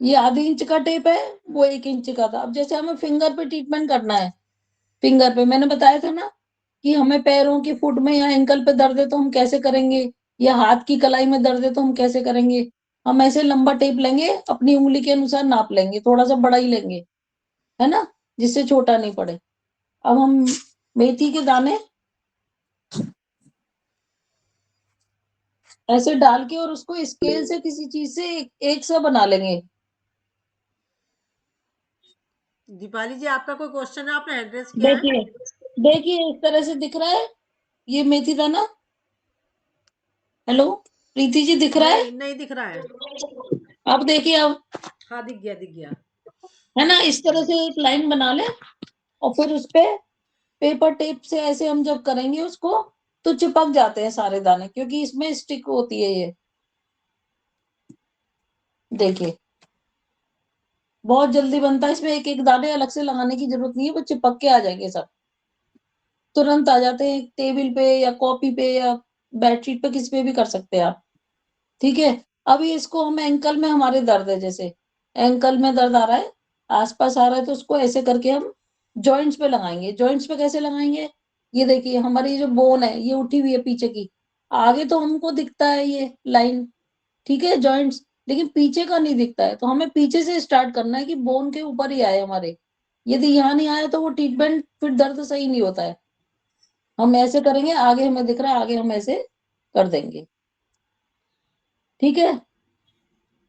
ये आधी इंच का टेप है, वो 1 इंच का था। अब जैसे हमें फिंगर पे ट्रीटमेंट करना है, फिंगर पे मैंने बताया था ना कि हमें पैरों की फुट में या एंकल पे दर्द है तो हम कैसे करेंगे, या हाथ की कलाई में दर्द है तो हम कैसे करेंगे। हम ऐसे लंबा टेप लेंगे, अपनी उंगली के अनुसार नाप लेंगे, थोड़ा सा बड़ा ही लेंगे, है ना, जिससे छोटा नहीं पड़े। अब हम मेथी के दाने ऐसे डाल के और उसको स्केल से किसी चीज से एक सा बना लेंगे। दीपाली जी, आपका कोई क्वेश्चन है? आपने एड्रेस किया है? देखिए, देखिए इस तरह से दिख रहा है ये मेथी दाना। हेलो प्रीति जी, दिख रहा है? नहीं, नहीं दिख रहा है। अब देखिए, अब हाँ, दिख गया, दिख गया। है ना, इस तरह से एक लाइन बना ले और फिर उस पे पेपर टेप से ऐसे हम जब करेंगे उसको तो चिपक जाते हैं सारे दाने, क्योंकि इसमें स्टिक होती है ये। देखिए बहुत जल्दी बनता है, इसमें एक एक दाने अलग से लगाने की जरूरत नहीं है, वो चिपक के आ जाएंगे सब, तुरंत आ जाते हैं। टेबल पे या कॉपी पे या बेडशीट पे किसी पे भी कर सकते हैं आप। ठीक है? अभी इसको हम एंकल में हमारे दर्द है, जैसे एंकल में दर्द आ रहा है, आसपास आ रहा है, तो उसको ऐसे करके हम जॉइंट्स पे लगाएंगे। जॉइंट्स पे कैसे लगाएंगे? ये देखिए हमारी जो बोन है ये उठी हुई है पीछे की, आगे तो हमको दिखता है ये लाइन, ठीक है, जॉइंट्स, लेकिन पीछे का नहीं दिखता है। तो हमें पीछे से स्टार्ट करना है कि बोन के ऊपर ही आए हमारे। यदि यहाँ नहीं आया तो वो ट्रीटमेंट फिर दर्द सही नहीं होता है। हम ऐसे करेंगे, आगे हमें दिख रहा है, आगे हम ऐसे कर देंगे। ठीक है?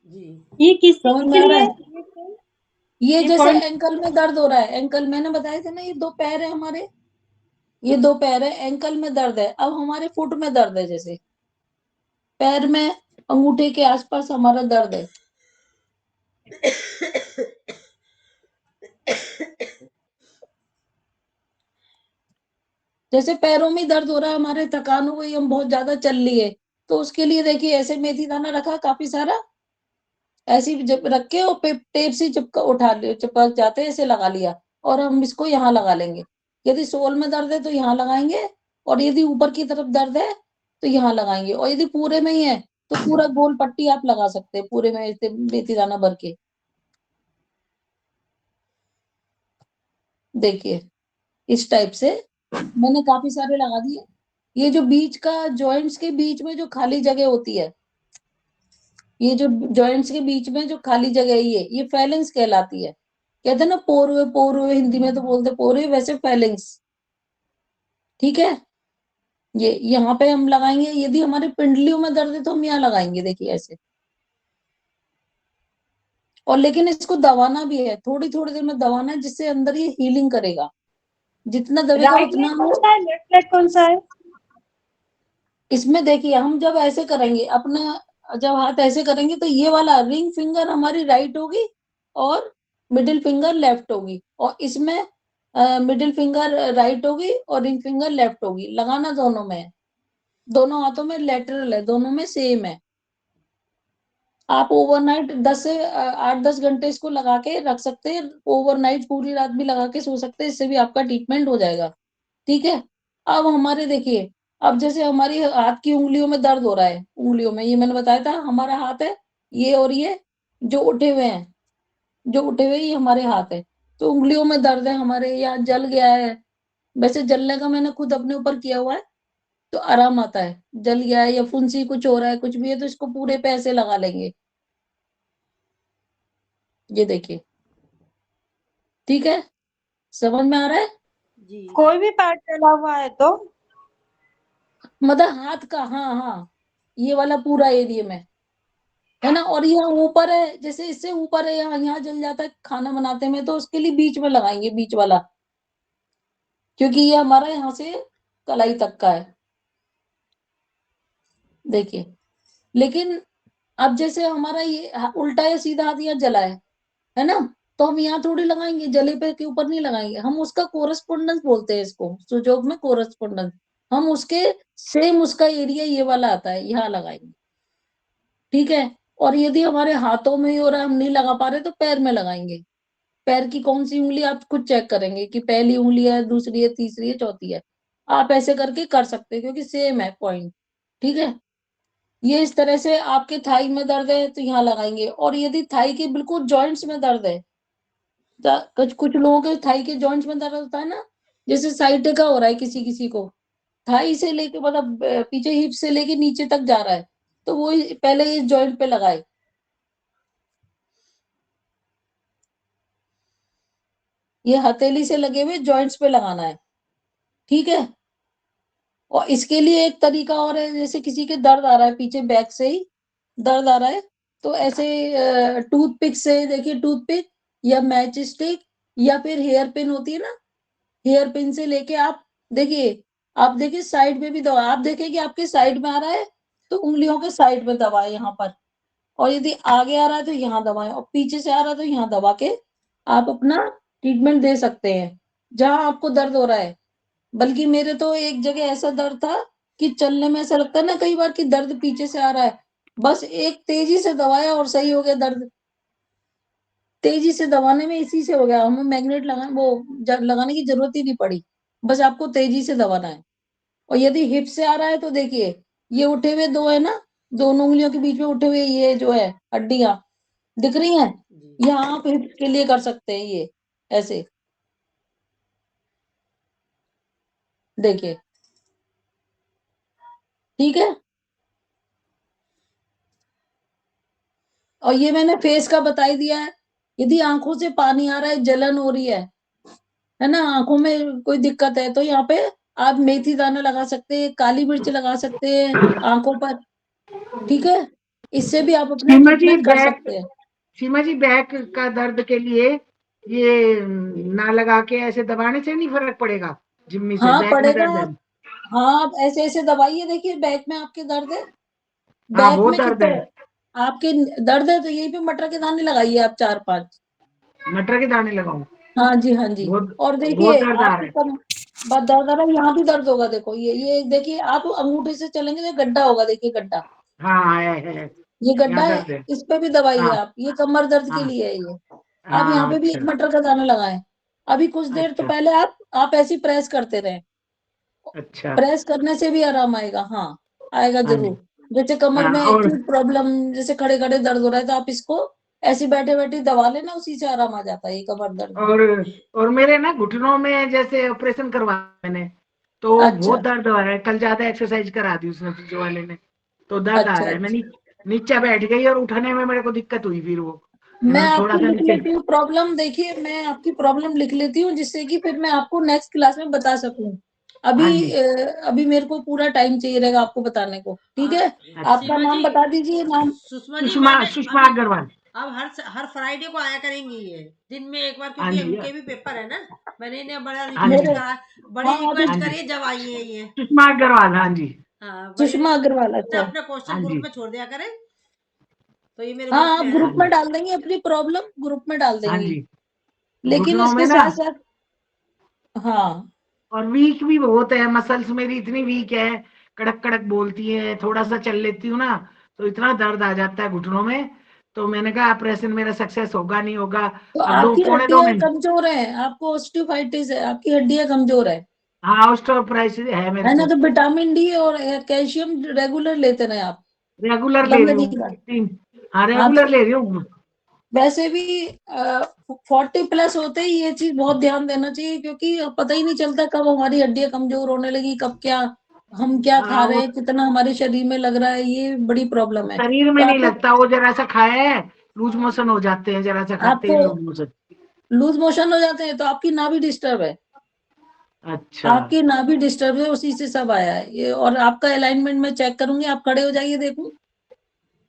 जी। ये किस समझ चीज में के आ रहा लिए है? है? ये ये जैसे पॉइंट एंकल में दर्द हो रहा है, एंकल मैंने बताए थे ना, ये दो पैर है हमारे, ये दो पैर है, एंकल में दर्द है। अब हमारे फुट में दर्द है, जैसे पैर में अंगूठे के आसपास हमारा दर्द है। जैसे पैरों में दर्द हो रहा है हमारे, थकान हो गई, हम बहुत ज्यादा चल लिए, तो उसके लिए देखिए ऐसे मेथी दाना रखा काफी सारा, ऐसे ही जब रख के और टेप से चिपका उठा लिया, चिपक जाते हैं, ऐसे लगा लिया, और हम इसको यहाँ लगा लेंगे। यदि सोल में दर्द है तो यहाँ लगाएंगे, और यदि ऊपर की तरफ दर्द है तो यहाँ लगाएंगे, और यदि पूरे में ही है तो पूरा गोल पट्टी आप लगा सकते हैं पूरे में ऐसे मेथी दाना भर के। देखिए इस टाइप से मैंने काफी सारे लगा दिए। ये जो बीच का जॉइंट्स के बीच में जो खाली जगह होती है, ये जो जॉइंट्स के बीच में जो खाली जगह है ये फेलेंस कहलाती है। कहते हैं ना पोर हुए, हिंदी में तो बोलते पोर हुए, वैसे फेलेंस। ठीक है? ये यहाँ पे हम लगाएंगे। यदि हमारे पिंडलियों में दर्द है तो हम यहाँ लगाएंगे, देखिए ऐसे। और लेकिन इसको दबाना भी है, थोड़ी थोड़ी देर में दबाना है, जिससे अंदर ये हीलिंग करेगा। जितना दबेगा राइट उतना लेग कौन सा है, लेफ्ट लेग कौन सा है? इसमें देखिए हम जब ऐसे करेंगे अपना, जब हाथ ऐसे करेंगे तो ये वाला रिंग फिंगर हमारी राइट होगी और मिडिल फिंगर लेफ्ट होगी, और इसमें मिडिल फिंगर राइट होगी और रिंग फिंगर लेफ्ट होगी। लगाना दोनों में है, दोनों हाथों में लेटरल है, दोनों में सेम है। आप ओवरनाइट 10 से 8-10 घंटे इसको लगा के रख सकते हैं, ओवरनाइट पूरी रात भी लगा के सो सकते हैं, इससे भी आपका ट्रीटमेंट हो जाएगा। ठीक है? अब हमारे देखिए, अब जैसे हमारी हाथ की उंगलियों में दर्द हो रहा है, उंगलियों में, ये मैंने बताया था हमारा हाथ है ये, और ये जो उठे हुए हैं, जो उठे हुए ये हमारे हाथ है। तो उंगलियों में दर्द है हमारे, यहाँ जल गया है, वैसे जलने का मैंने खुद अपने ऊपर किया हुआ है, तो आराम आता है। जल गया है या फुंसी कुछ हो रहा है, कुछ भी है, तो इसको पूरे पे ऐसे लगा लेंगे। ये देखिए, ठीक है, समझ में आ रहा है? जी कोई भी पार्ट चला हुआ है तो मतलब हाथ का, हाँ हाँ, ये वाला पूरा एरिया में है ना। और यहाँ ऊपर है, जैसे इससे ऊपर है, यहाँ यहाँ जल जाता है खाना बनाते में, तो उसके लिए बीच में लगाएंगे, बीच वाला, क्योंकि ये हमारा यहाँ से कलाई तक का है, देखिए। लेकिन अब जैसे हमारा ये उल्टा या सीधा हाथ यहाँ जला है ना, तो हम यहाँ थोड़ी लगाएंगे, जले पे के ऊपर नहीं लगाएंगे, हम उसका कोरस्पोंडेंस बोलते हैं इसको, सुजोग में कोरस्पोंडेंस, हम उसके सेम उसका एरिया ये वाला आता है, यहाँ लगाएंगे, ठीक है। और यदि हमारे हाथों में ही हो रहा है, हम नहीं लगा पा रहे, तो पैर में लगाएंगे। पैर की कौन सी उंगली आप खुद चेक करेंगे कि पहली उंगली है, दूसरी है, तीसरी है, चौथी है, आप ऐसे करके कर सकते हैं, क्योंकि सेम है पॉइंट, ठीक है। ये इस तरह से आपके थाई में दर्द है तो यहाँ लगाएंगे। और यदि थाई के बिल्कुल जॉइंट्स में दर्द है, कुछ कुछ लोगों के थाई के जॉइंट्स में दर्द होता है ना, जैसे साइड का हो रहा है किसी किसी को, थाई से लेके मतलब पीछे हिप से लेके नीचे तक जा रहा है, तो वो पहले इस जॉइंट पे लगाए, ये हथेली से लगे हुए जॉइंट्स पे लगाना है, ठीक है। और इसके लिए एक तरीका और है, जैसे किसी के दर्द आ रहा है पीछे बैक से ही दर्द आ रहा है, तो ऐसे टूथपिक से, देखिए टूथपिक या मैच स्टिक या फिर हेयर पिन होती है ना, हेयर पिन से लेके आप देखिए साइड में भी दवा, आप देखिए कि आपके साइड में आ रहा है तो उंगलियों के साइड में दबाए यहाँ पर, और यदि आगे आ रहा है तो यहाँ दबाएं, और पीछे से आ रहा है तो यहाँ दबा के आप अपना ट्रीटमेंट दे सकते हैं जहां आपको दर्द हो रहा है। बल्कि मेरे तो एक जगह ऐसा दर्द था कि चलने में ऐसा लगता है ना कई बार कि दर्द पीछे से आ रहा है, बस एक तेजी से दबाया और सही हो गया दर्द, तेजी से दबाने में इसी से हो गया, हमें मैग्नेट लगाने की जरूरत ही नहीं पड़ी, बस आपको तेजी से दबाना है। और यदि हिप से आ रहा है तो देखिए, ये उठे हुए दो है ना, दोनों उंगलियों के बीच में उठे हुए ये जो है हड्डियां दिख रही हैं, जी यहाँ आप हिप के लिए कर सकते हैं, ये ऐसे देखिए, ठीक है। और ये मैंने फेस का बता ही दिया है। यदि आंखों से पानी आ रहा है, जलन हो रही है ना, आंखों में कोई दिक्कत है, तो यहाँ पे आप मेथी दाना लगा सकते हैं, काली मिर्च लगा सकते हैं आंखों पर, ठीक है। इससे भी आप अपना सीमा जी ट्रीटमेंट कर बैक सकते हैं। सीमा जी बैक का दर्द के लिए ये ना लगा के ऐसे दबाने से नहीं फर्क पड़ेगा? जिम्मी से हाँ बैक में पड़ेगा। दर्द है। हाँ आप ऐसे ऐसे दबाइए, देखिए बैक में आपके दर्द है, हाँ बैक बहुत में दर्द कितने है, आपके दर्द है, तो यहीं पे मटर के दाने लगाइए आप 4-5। मटर के दाने लगाऊं? हाँ जी, हाँ जी। बहुत और बहुत देखिए दर्द आ रहा आपको है। कम दर्द आ रहा है, यहाँ भी दर्द होगा, देखो ये देखिए, आप अंगूठे से चलेंगे तो गड्ढा होगा, देखिए गड्ढा, हाँ है, ये गड्ढा यहाँ है, दर्द है। इस पे भी दवाइए हाँ आप, ये कमर दर्द के हाँ लिए है ये। आप यहाँ हाँ पे भी एक अच्छा मटर का दाना लगाएं। अभी कुछ देर तो अच्छा पहले आप ऐसे ही प्रेस करते रहे, अच्छा। प्रेस करने से भी आराम आएगा, हाँ आएगा हाँ जी। जरूर। जैसे कमर हाँ में और एक्यूट प्रॉब्लम, जैसे खड़े खड़े दर्द हो रहा है, तो आप इसको ऐसे बैठे बैठे दबा लेना, उसी से आराम आ जाता है ये कमर दर्द में। और और मेरे ना घुटनों में जैसे ऑपरेशन करवाया मैंने, तो अच्छा बहुत दर्द हो रहा है। कल ज्यादा एक्सरसाइज करा दी उसने फिजियो वाले ने, तो दर्द आ अच्छा रहा है। मैं अच्छा। नीचे बैठ गई और उठने में मेरे को दिक्कत हुई, फिर वो मैं थोड़ा आपकी सा लिख नीचे। लेती हूँ प्रॉब्लम, देखिए मैं आपकी प्रॉब्लम लिख लेती हूँ, जिससे कि फिर मैं आपको नेक्स्ट क्लास में बता सकूं। हाँ जी अभी मेरे को पूरा टाइम चाहिए रहेगा आपको बताने को, ठीक है। अच्छा। आपका सीमा नाम जी, बता दीजिए, नाम। सुषमा जी, सुषमा मैंने सुषमा अभी अग्रवाल। अब हर फ्राइडे को आया करेंगी ये दिन में एक बार, हाँ क्योंकि जी उनके भी पेपर है ना। मैंने इन्हें बड़ा हाँ रिक्वेस्ट जी मेरे करा, बड़ी हाँ अभी हाँ रिक्वेस्ट जी करी है, जब आई है ये। सुषमा अग्रवाल, हाँ जी हाँ बड़ी सुषमा अग्रवाल, रिक्वेस्ट, अच्छा। अपना क्वेश्चन हाँ ग्रुप जी में छोड़ दिया करें, तो ये मेरे हाँ ग्रुप आप में है हाँ ना। ग्रुप में जी डाल देंगे, अपनी प्रॉब्लम ग्रुप में डाल हाँ देंगी, जी। लेकिन घुटनों में इसके ना, साथ साथ, हाँ और वीक भी बहुत है, मसल्स मेरी इतनी वीक है, कड़क कड़क बोलती है। थोड़ा सा चल लेती हूँ ना तो इतना दर्द आ जाता है घुटनों में। तो मैंने कहा ऑपरेशन मेरा सक्सेस होगा नहीं होगा। तो अब दो आपकी पौने दो हड्डियां महीने कमजोर है, आपको ऑस्टियोफाइटिस है, आपकी हड्डियां कमजोर हाँ ऑस्टियोआर्थराइटिस है मेरे है ना, को। तो विटामिन डी और कैल्शियम रेगुलर लेते रहे आप, रेगुलर ले लंबे रही हूँ दिन का। हाँ हाँ रेगुलर तो ले रही हूँ। वैसे भी 40+ होते ही ये चीज बहुत ध्यान देना चाहिए, क्योंकि पता ही नहीं चलता कब हमारी हड्डियां कमजोर होने लगी, कब क्या हम क्या खा हाँ रहे वो हैं, कितना हमारे शरीर में लग रहा है, ये बड़ी प्रॉब्लम है। शरीर में तो नहीं आपको लगता, वो जरा सा खाया है लूज मोशन हो जाते हैं, जरा सा खाते ही आपको लूज मोशन। लूज मोशन हो जाते हैं तो आपकी नाभि डिस्टर्ब है, अच्छा आपकी नाभि डिस्टर्ब है, उसी से सब आया है ये। और आपका अलाइनमेंट में चेक करूंगी, आप खड़े हो जाइए, देखूं,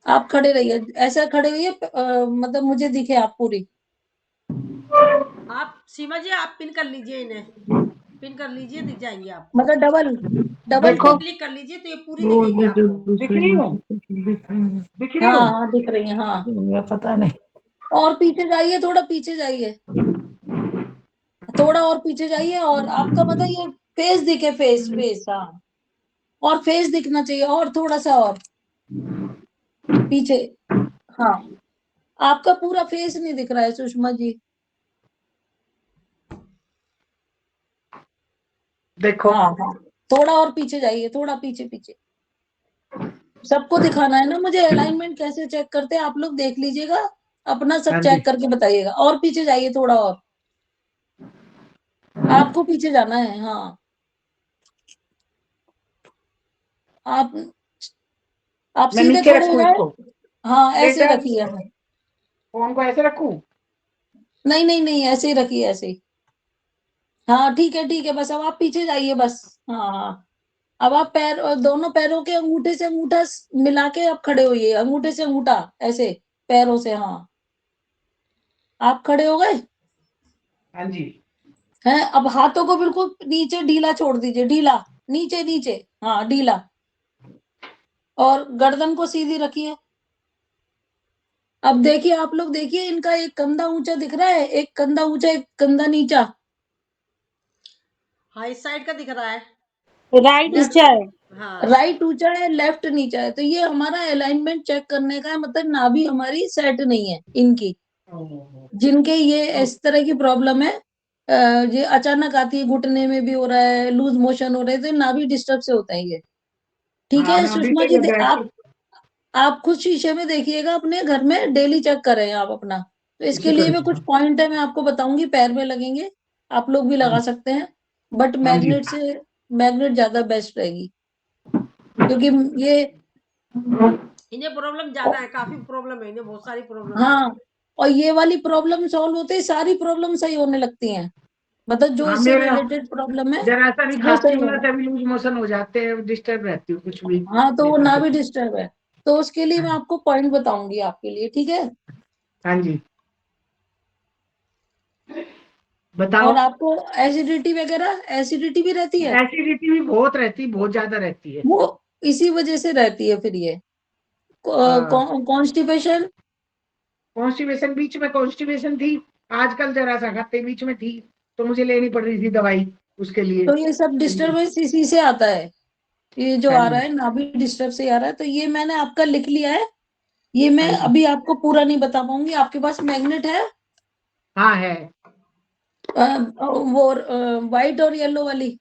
आप खड़े रहिए, ऐसा खड़े होइए, मतलब मुझे दिखे आप पूरी। आप सीमा जी आप पिन कर लीजिए, इन्हें पिन कर लीजिए, दिख जाएंगे आप। मतलब डबल डबल देखो क्लिक कर लीजिए तो ये पूरी दिखेगी आपको। दिख रही है, दिख रही हाँ हो? हाँ दिख रही है, हाँ। मुझे पता नहीं। और पीछे जाइए, थोड़ा पीछे जाइए, थोड़ा और पीछे जाइए, और आपका मतलब ये फेस दिखे, फेस फेस, हाँ, और फेस दिखना चाहिए, और थोड़ा सा और पीछे, हाँ, आपका पूरा फेस नहीं दिख रहा है सुषमा जी। देखो हाँ हाँ, थोड़ा और पीछे जाइए, थोड़ा पीछे पीछे, सबको दिखाना है ना मुझे अलाइनमेंट कैसे चेक करते हैं, आप लोग देख लीजिएगा, अपना सब हाँ जी, चेक करके बताइएगा। और पीछे जाइए थोड़ा और, आपको पीछे जाना है, हाँ। आप मैं सीधे नीचे खड़े हो रखूं जाए, इसको, हाँ ऐसे लेटा रखिए, फोन को ऐसे रखूं? नहीं नहीं नहीं, ऐसे ही रखिए, ऐसे ही, हाँ ठीक है, बस अब आप पीछे जाइए बस, हाँ हाँ। अब आप पैर, दोनों पैरों के अंगूठे से अंगूठा मिला के आप खड़े होइए, अंगूठे से अंगूठा ऐसे, पैरों से, हाँ। आप खड़े हो गए हाँ जी, हैं? अब हाथों को बिल्कुल नीचे ढीला छोड़ दीजिए, ढीला, नीचे नीचे, हाँ ढीला, और गर्दन को सीधी रखिए। अब देखिए, आप लोग देखिए, इनका एक कंधा ऊंचा दिख रहा है, एक कंधा ऊंचा, एक कंधा नीचा। हाँ इस साइड का दिख रहा है। राइट लेफ्ट, ऊंचा है, हाँ राइट ऊंचा है, लेफ्ट नीचा है, तो ये हमारा अलाइनमेंट चेक करने का है, मतलब नाभि हमारी सेट नहीं है इनकी, जिनके ये इस तरह की प्रॉब्लम है, ये अचानक आती है, घुटने में भी हो रहा है, लूज मोशन हो रहे हैं, तो नाभि डिस्टर्ब से होता है ये। ठीक हाँ है ना, अभी सुषमा तो जी, ये बैठ आप खुद शीशे में देखिएगा, अपने घर में डेली चेक करें आप अपना। तो इसके इसी लिए मैं कुछ करें। पॉइंट है, मैं आपको बताऊंगी, पैर में लगेंगे, आप लोग भी लगा सकते हैं, बट हाँ जी, मैग्नेट से, मैग्नेट ज्यादा बेस्ट रहेगी, क्योंकि ये, इन्हें प्रॉब्लम ज्यादा है, काफी प्रॉब्लम है इन्हें, बहुत सारी प्रॉब्लम है। हाँ, और ये वाली प्रॉब्लम सॉल्व होते ही सारी प्रॉब्लम सही होने लगती हैं, मतलब जो हाँ इससे मेरा रिलेटेड प्रॉब्लम है जरा सा भी वो खाती सही हूँ हो। ना तभी लूज मोशन हो जाते हैं, डिस्टर्ब रहती हूँ, कुछ भी हाँ, तो नहीं वो खा ना भी सकती। डिस्टर्ब है, तो उसके लिए मैं आपको पॉइंट बताऊंगी आपके लिए, ठीक है। हाँ जी, बताओ। और आपको एसिडिटी वगैरह, एसिडिटी भी रहती है, एसिडिटी भी बहुत रहती, बहुत ज्यादा रहती है। वो इसी वजह से रहती है फिर ये। कॉन्स्टिपेशन, कॉन्स्टिपेशन, बीच में कॉन्स्टिपेशन थी, आजकल जरा सा खाते, बीच में थी, तो मुझे लेनी पड़ रही थी दवाई उसके लिए। तो ये सब डिस्टरबेंस इसी से आता है, ये जो हाँ आ रहा जी, है नाभि डिस्टर्ब से आ रहा है, तो ये मैंने आपका लिख लिया है, ये मैं हाँ जी, अभी आपको पूरा नहीं बता पाऊंगी। आपके पास मैग्नेट है, हाँ है, वो व्हाइट और येलो वाली?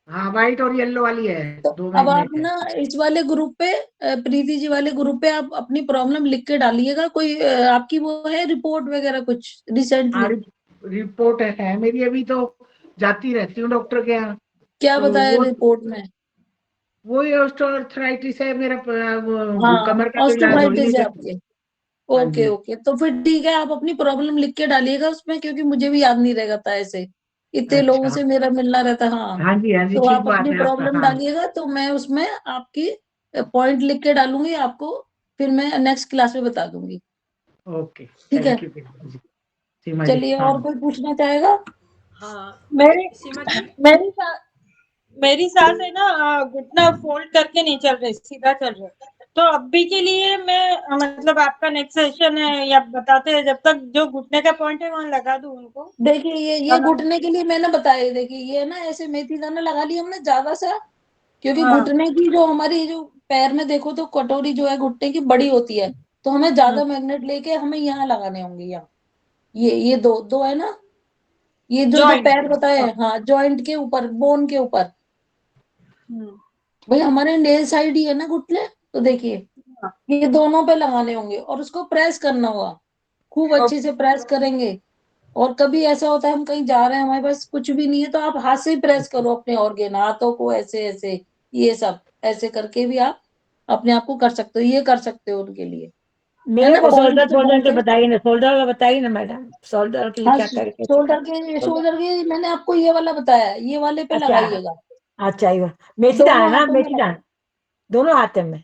हाँ व्हाइट और येलो वाली है, तो दो अब आप मैग्नेट है। ना इस वाले ग्रुप पे, प्रीति जी वाले ग्रुप पे आप अपनी प्रॉब्लम लिख के डालिएगा। कोई आपकी वो है रिपोर्ट वगैरह कुछ हाँ रिसेंटली? रिपोर्ट है मेरी, अभी तो जाती रहती हूँ डॉक्टर के यहाँ। क्या तो बताया रिपोर्ट में? वो ये ऑस्टियोआर्थराइटिस है मेरा, वो हाँ, कमर का तो इलाज हो ही नहीं ऑस्टियोआर्थराइटिस है सकता। आपके। हाँ ओके जी, ओके, तो फिर ठीक है, आप अपनी प्रॉब्लम लिख के डालिएगा उसमें, क्योंकि मुझे भी याद नहीं रहेगा था ऐसे, इतने लोगों अच्छा, से मेरा मिलना रहता, हाँ। हाँ जी, तो ठीक आप बात अपनी है आपका, प्रॉब्लम हाँ। डालिएगा, तो मैं उसमें आपकी पॉइंट लिख के डालूंगी आपको, फिर मैं नेक्स्ट क्लास में बता दूंगी, ओके, ठीक है। थैंक यू जी, सीमा जी, चलिए, हाँ। और कोई पूछना चाहेगा? हाँ मेरी सीमा जी, मेरी सा, मेरी सास है ना, घुटना फोल्ड करके नहीं चल रही, सीधा चल रहे। तो अभी के लिए मैं मतलब आपका नेक्स्ट सेशन है या बताते हैं, जब तक जो घुटने का पॉइंट है वहां लगा दूं उनको। देखिए, ये घुटने के लिए मैंने बताया, देखिए ये ना ऐसे मेथी दाना लगा लिया हमने ज्यादा सा, क्योंकि हाँ, घुटने की जो हमारी जो पैर में देखो तो कटोरी जो है घुटने की बड़ी होती है, तो हमें ज्यादा मैग्नेट लेके हमें यहाँ लगाने होंगे, यहाँ, ये दो दो है ना, ये जो जो जॉइंट। पैर बताए हैं, हाँ, जॉइंट के ऊपर, बोन के ऊपर, भाई हमारे नेल साइड ही है ना घुटने, तो देखिए ये दोनों पे लगाने होंगे, और उसको प्रेस करना होगा, खूब अच्छे से प्रेस करेंगे। और कभी ऐसा होता है हम कहीं जा रहे हैं, हमारे पास कुछ भी नहीं है, तो आप हाथ से ही प्रेस करो अपने ऑर्गेन, हाथों को ऐसे ऐसे, ये सब ऐसे करके भी आप अपने आप को कर सकते हो, ये कर सकते हो उनके लिए, मेरे को पॉइंट शोल्डर तो शोल्डर बहुत के है। बताइए ना, शोल्डर वाला बताइए ना मैडम, शोल्डर के लिए हाँ, क्या करे, कैसे शोल्डर के मैंने आपको ये वाला बताया, ये वाले पे अच्छा लगाइएगा, अच्छा, ये मेथी दोनों दाना ना, हाथों में मेथी दाना दोनों हाथों में।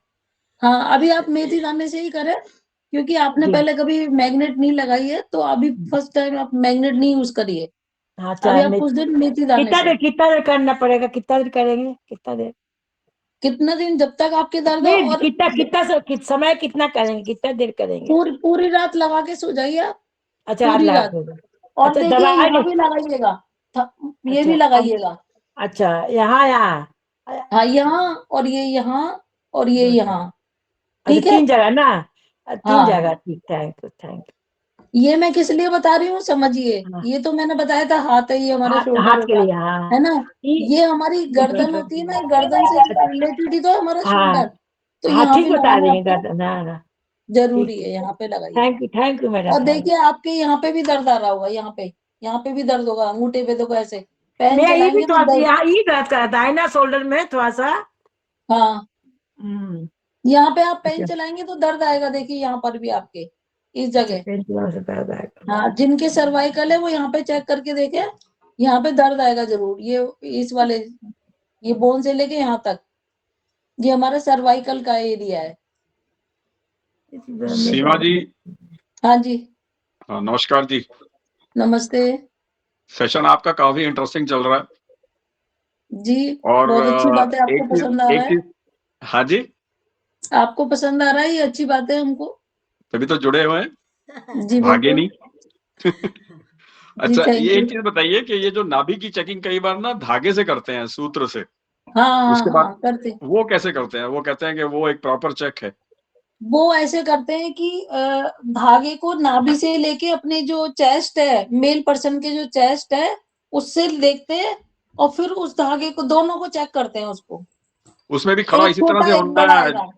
हाँ, अभी आप मेथी दाने से ही करें, क्योंकि आपने जी पहले कभी मैग्नेट नहीं लगाई है, तो अभी फर्स्ट टाइम आप मैग्नेट नहीं यूज करिए, अच्छा, अभी आप कुछ दिन मेथी दाने से। कितना देर करना पड़ेगा, कितना देर करेंगे, कितना देर, कितना दिन, जब तक आपके दर्द हो, नहीं और समय कितना करेंगे, कितना देर करेंगे? पूरी रात लगा के सो जाइए आप, अच्छा, हाथ पूरी लगा रात। के। और अच्छा, देखिए दवाई यहाँ नहीं। भी लगाइएगा, ये अच्छा भी लगाइएगा, अच्छा, यहाँ यहाँ हाँ यहाँ, और ये यहाँ, और ये यहाँ, अच्छा, ठीक है। 3 जगह ना, 3 जगह, हाँ, ठीक, थैंक यू थैंक ये मैं किस लिए बता रही हूँ समझिए, यू। हाँ, ये तो मैंने बताया था हाथ है, ये हमारा शोल्डर हाथ के होगा, लिए, हाँ है ना। ठीक। ये हमारी गर्दन होती है ना, गर्दन से रिलेटेड ही तो है हमारा हाँ शोल्डर, तो हाँ, यहाँ ठीक भी बता लगाना रही है आपको दादा, ना ना, ठीक जरूरी है, है, यहाँ पे लगाइएगा। थैंक यू मैडम, और थैंक देखिए आपके यहाँ पे भी दर्द आ रहा होगा, यहाँ पे भी दर्द होगा, अंगूठे पे देखो ऐसे, पेन मैं ये भी चलाएंगे तो थोड़ा दर्द। यहाँ ये दर्द कर रहा था ना, शोल्डर में थोड़ा सा। हाँ, हम्म, यहाँ पे आप पेन अच्छा चलाएंगे तो दर्द आएगा, देखिए यहाँ पर भी आपके इस अच्छा, जगह। पेन से दर्द आएगा। हाँ, जिनके सर्वाइकल है वो यहाँ पे चेक करके देखे, यहाँ पे दर्द आएगा जरूर, ये इस वाले, ये बोन से लेके यहाँ तक, ये हमारा सर्वाइकल का एरिया है। सीमा जी, हाँ जी, हाँ, नमस्कार जी। नमस्ते सेशन आपका काफी इंटरेस्टिंग चल रहा है जी, और बहुत अच्छी बात है, आपको पसंद आ रहा एक है, चीज, हाँ जी, आपको पसंद आ रहा है, ये अच्छी बात है हमको। तभी तो जुड़े हुए हैं, जी भागे बिल्कुल, नहीं। जी अच्छा, थैंक ये यू। एक चीज बताइए कि ये जो नाभि की चेकिंग कई बार ना धागे से करते हैं, सूत्र से, हाँ हाँ उसके बाद हाँ, करते, वो कैसे करते हैं? वो कहते हैं कि वो एक प्रॉपर चेक है। वो ऐसे करते हैं कि धागे को नाभि से लेके अपने जो चेस्ट है, मेल पर्सन के जो चेस्ट है उससे देखते हैं, और फिर उस धागे को दोनों को चेक करते हैं उसको, उसमें भी खड़ा एक इसी तरह छोटा से एक होना बड़ा है, आएगा।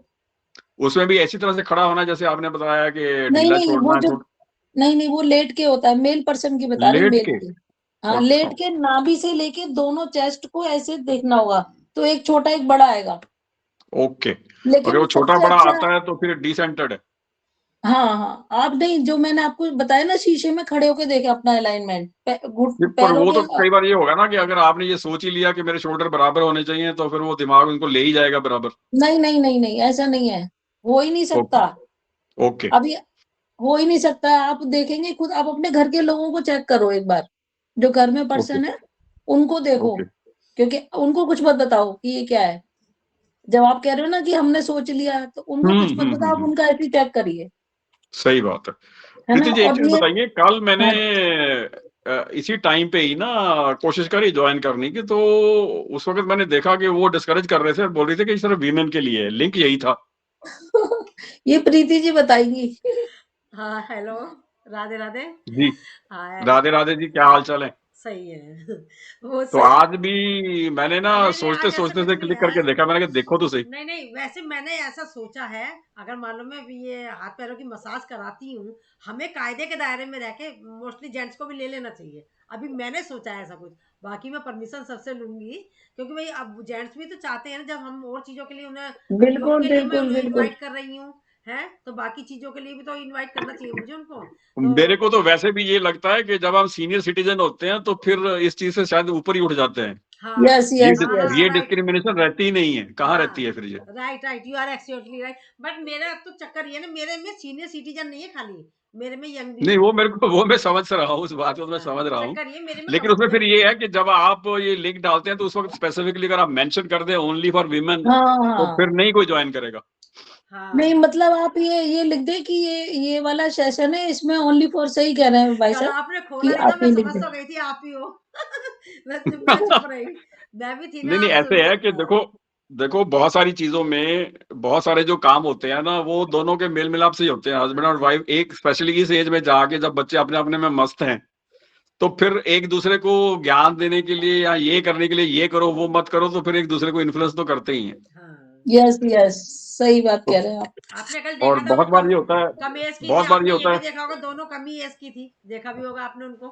उसमें भी ऐसी तरह से खड़ा होना है जैसे आपने बताया कि नहीं ढीला नहीं, वो छोड़ना है, जो, नहीं वो लेट के होता है, मेल पर्सन की बता रही हूँ, लेट मेल के। की। हाँ, अच्छा, लेट के नाभि से लेके दोनों चेस्ट को ऐसे देखना होगा, तो एक छोटा एक बड़ा आएगा, ओके। अगर लेकिन वो छोटा सबसे बड़ा अच्छा, आता है तो फिर डिसेंटर्ड है। हाँ हाँ, आप नहीं, जो मैंने आपको बताया ना, शीशे में खड़े होके देखे अपना अलाइनमेंट, पर पैरों वो के, तो कई बार ये होगा ना कि अगर आपने ये सोच ही लिया कि मेरे शोल्डर बराबर होने चाहिए, तो फिर वो दिमाग उनको ले ही जाएगा बराबर। नहीं नहीं नहीं नहीं, ऐसा नहीं है, हो ही नहीं सकता ओके ओके अभी, हो ही नहीं सकता, आप देखेंगे खुद, आप अपने घर के लोगों को चेक करो एक बार, जो घर में ओके पर्सन है उनको देखो, ओके। क्योंकि उनको कुछ मत बताओ कि ये क्या है, जब आप कह रहे हो ना कि हमने सोच लिया, तो उनको कुछ मत बताओ, आप हम्म, उनका ऐसे चेक करिए, सही बात है। है ना। प्रीति जी, एक और चीज ये, बताइए, कल मैंने हाँ, इसी टाइम पे ही ना कोशिश करी ज्वाइन करने की, तो उस वक्त मैंने देखा कि वो डिस्करेज कर रहे थे, बोल रहे थे कि सिर्फ वीमेन के लिए है, लिंक यही था। ये प्रीति जी बताएंगी। हाँ, हेलो, राधे राधे। जी, हाँ, राधे राधे जी, क्या हाल चाल है? सही है। वो तो सही। आज भी मैंने ना नहीं नहीं, सोचते आज ऐसा सोचते कुछ से नहीं क्लिक है। करके देखा, मैंने कहा देखो तो सही। नहीं नहीं, वैसे मैंने ऐसा सोचा है, अगर मालूम मैं भी ये हाथ पैरों की मसाज कराती हूँ, हमें कायदे के दायरे में रह के मोस्टली जेंट्स को भी ले लेना चाहिए। अभी मैंने सोचा है ऐसा कुछ, बाकी मैं परमिशन सबसे लूंगी, क्योंकि भाई अब जेंट्स भी तो चाहते हैं ना, जब हम और चीजों के लिए उन्हें, अब योग बिल्कुल के लिए मैं बिल्कुल उन्हें बिल्कुल, इनवाइट कर रही हूँ, है तो बाकी चीजों के लिए भी तो इनवाइट करना चाहिए मुझे उनको। तो मेरे को तो वैसे भी ये लगता है कि जब हम सीनियर सिटीजन होते हैं तो फिर इस चीज से शायद ऊपर ही उठ जाते हैं। हाँ यस ये यस हाँ यस, हाँ, ये राइट। डिस्क्रिमिनेशन रहती ही नहीं है, कहाँ हाँ, रहती है फिर ये? Right right, you are absolutely right. But मेरा तो चक्कर ये ना, मेरे में सीनियर सिटीजन नहीं है खाली, मेरे में यंग भी नहीं, है। वो मेरे को, वो मैं समझ रहा हूँ, उस बात को तो मैं हाँ, समझ रहा हूँ। चक्कर ये मेरे में लेकिन उसमें फिर कंप्लीट। ये है कि जब आप ये लिंक डालते हैं तो उस वक्त स्पेसिफिकली अगर आप मेंशन कर दें ओनली फॉर वीमेन, हाँ तो हाँ, फिर नहीं कोई ज्वाइन करेगा। नहीं हाँ, मतलब आप ये लिख दें कि ये वाला सेशन है, इसमें ओनली फॉर, सही कह रहे हैं भाई कल साहब, आपने कि खोला ही ना, आप मैं ये लिख समझ दें। तो गई थी आप ही हो। मैं चुप रही। मैं भी थी ना, नहीं नहीं, आप ऐसे है कि हाँ, देखो, देखो बहुत सारी चीजों में बहुत सारे जो काम होते हैं ना, वो दोनों के मेल मिलाप से ही होते हैं, हस्बैंड और वाइफ। एक स्पेशली इस एज में जाके जब बच्चे अपने अपने में मस्त हैं, तो फिर एक दूसरे को ज्ञान देने के लिए या ये करने के लिए, ये करो वो मत करो, तो फिर एक दूसरे को इन्फ्लुएंस तो करते ही हैं। हाँ। यस यस, सही बात तो कह रहे हैं आप। आपने कल और देखा था वो बहुत बार ये होता है, कम एज की थी, बहुत बार ये आपने ये होता भी है, देखा होगा, दोनों कम ही एज की थी, देखा भी होगा आपने उनको,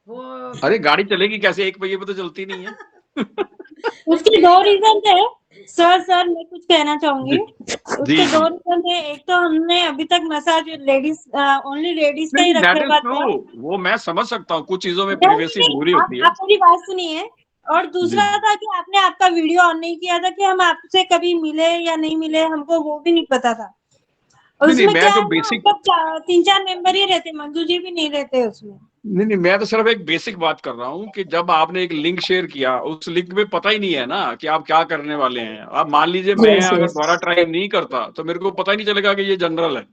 वो अरे गाड़ी चलेगी कैसे, एक पहिए पे तो चलती नहीं है। नहीं उसके मेरी दो तो, रीजन थे, सर मैं कुछ कहना चाहूंगी। जी उसके जी। 2 रीजन है। एक तो हमने अभी तक मसाज लेडीज ओनली लेडीज का ही नहीं, रखा दैट इज हुआ ट्रू, था। वो मैं समझ सकता हूँ, कुछ चीजों में नहीं प्रिवेसी नहीं जरूरी आप होती है। मेरी बात सुनिए। और जी दूसरा था कि आपने आपका वीडियो ऑन नहीं किया था कि हम आपसे कभी मिले या नहीं मिले, हमको वो भी नहीं पता था। और नहीं, उसमें मैं क्या तो है ना, हम बेसिक, लोग 3-4 मेंबर ही रहते, मंजू जी भी नहीं रहते उसमें। नहीं मैं तो सिर्फ एक बेसिक बात कर रहा हूँ कि जब आपने एक लिंक शेयर किया, उस लिंक में पता ही नहीं है ना कि आप क्या करने वाले हैं। आप मान लीजिए मैं यस अगर यस, दोबारा ट्राई नहीं करता तो मेरे को पता ही नहीं चलेगा कि ये जनरल है,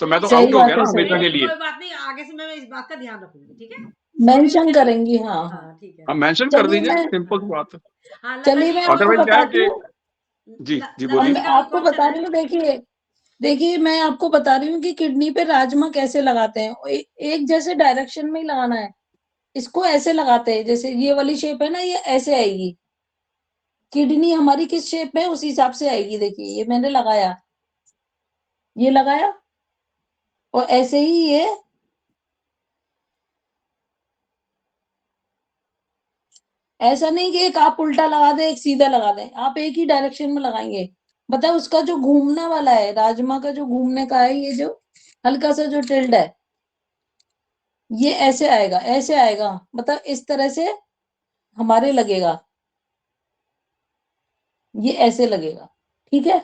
तो मैं तो सही आउट हो गया बात ना है, सही हमेशा बात के है। लिए। कोई बात नहीं, आगे से मैं इस बात का ध्यान रखूंगी, ठीक है। है। सॉरी मेंशन उसके लिए। करेंगी, हाँ हाँ। हाँ ठीक है। आप मेंशन कर चलिए दीजिए, मैं सिंपल सी बात है। हाँ लता चलिए जी, मैं और आपको अदरवाइज क्या है बताती कि, हूँ। जी जी लता बोलिए। जी मैं का कोई आपको क्वेश्चन बता है? रही हूँ, देखिए देखिए मैं आपको बता रही हूँ कि किडनी पे राजमा कैसे लगाते हैं। एक जैसे डायरेक्शन में ही लगाना है। इसको ऐसे लगाते हैं, जैसे ये वाली शेप है ना, ये ऐसे आएगी। किडनी हमारी किस शेप में है उस हिसाब से आएगी। देखिए ये मैंने लगाया, ये लगाया, और ऐसे ही ये ऐसा नहीं कि एक आप उल्टा लगा दें एक सीधा लगा दें, आप एक ही डायरेक्शन में लगाएंगे। बताओ उसका जो घूमने वाला है, राजमा का जो घूमने का है, ये जो हल्का सा जो टिल्ड है, ये ऐसे आएगा। मतलब इस तरह से हमारे लगेगा, ये ऐसे लगेगा, ठीक है।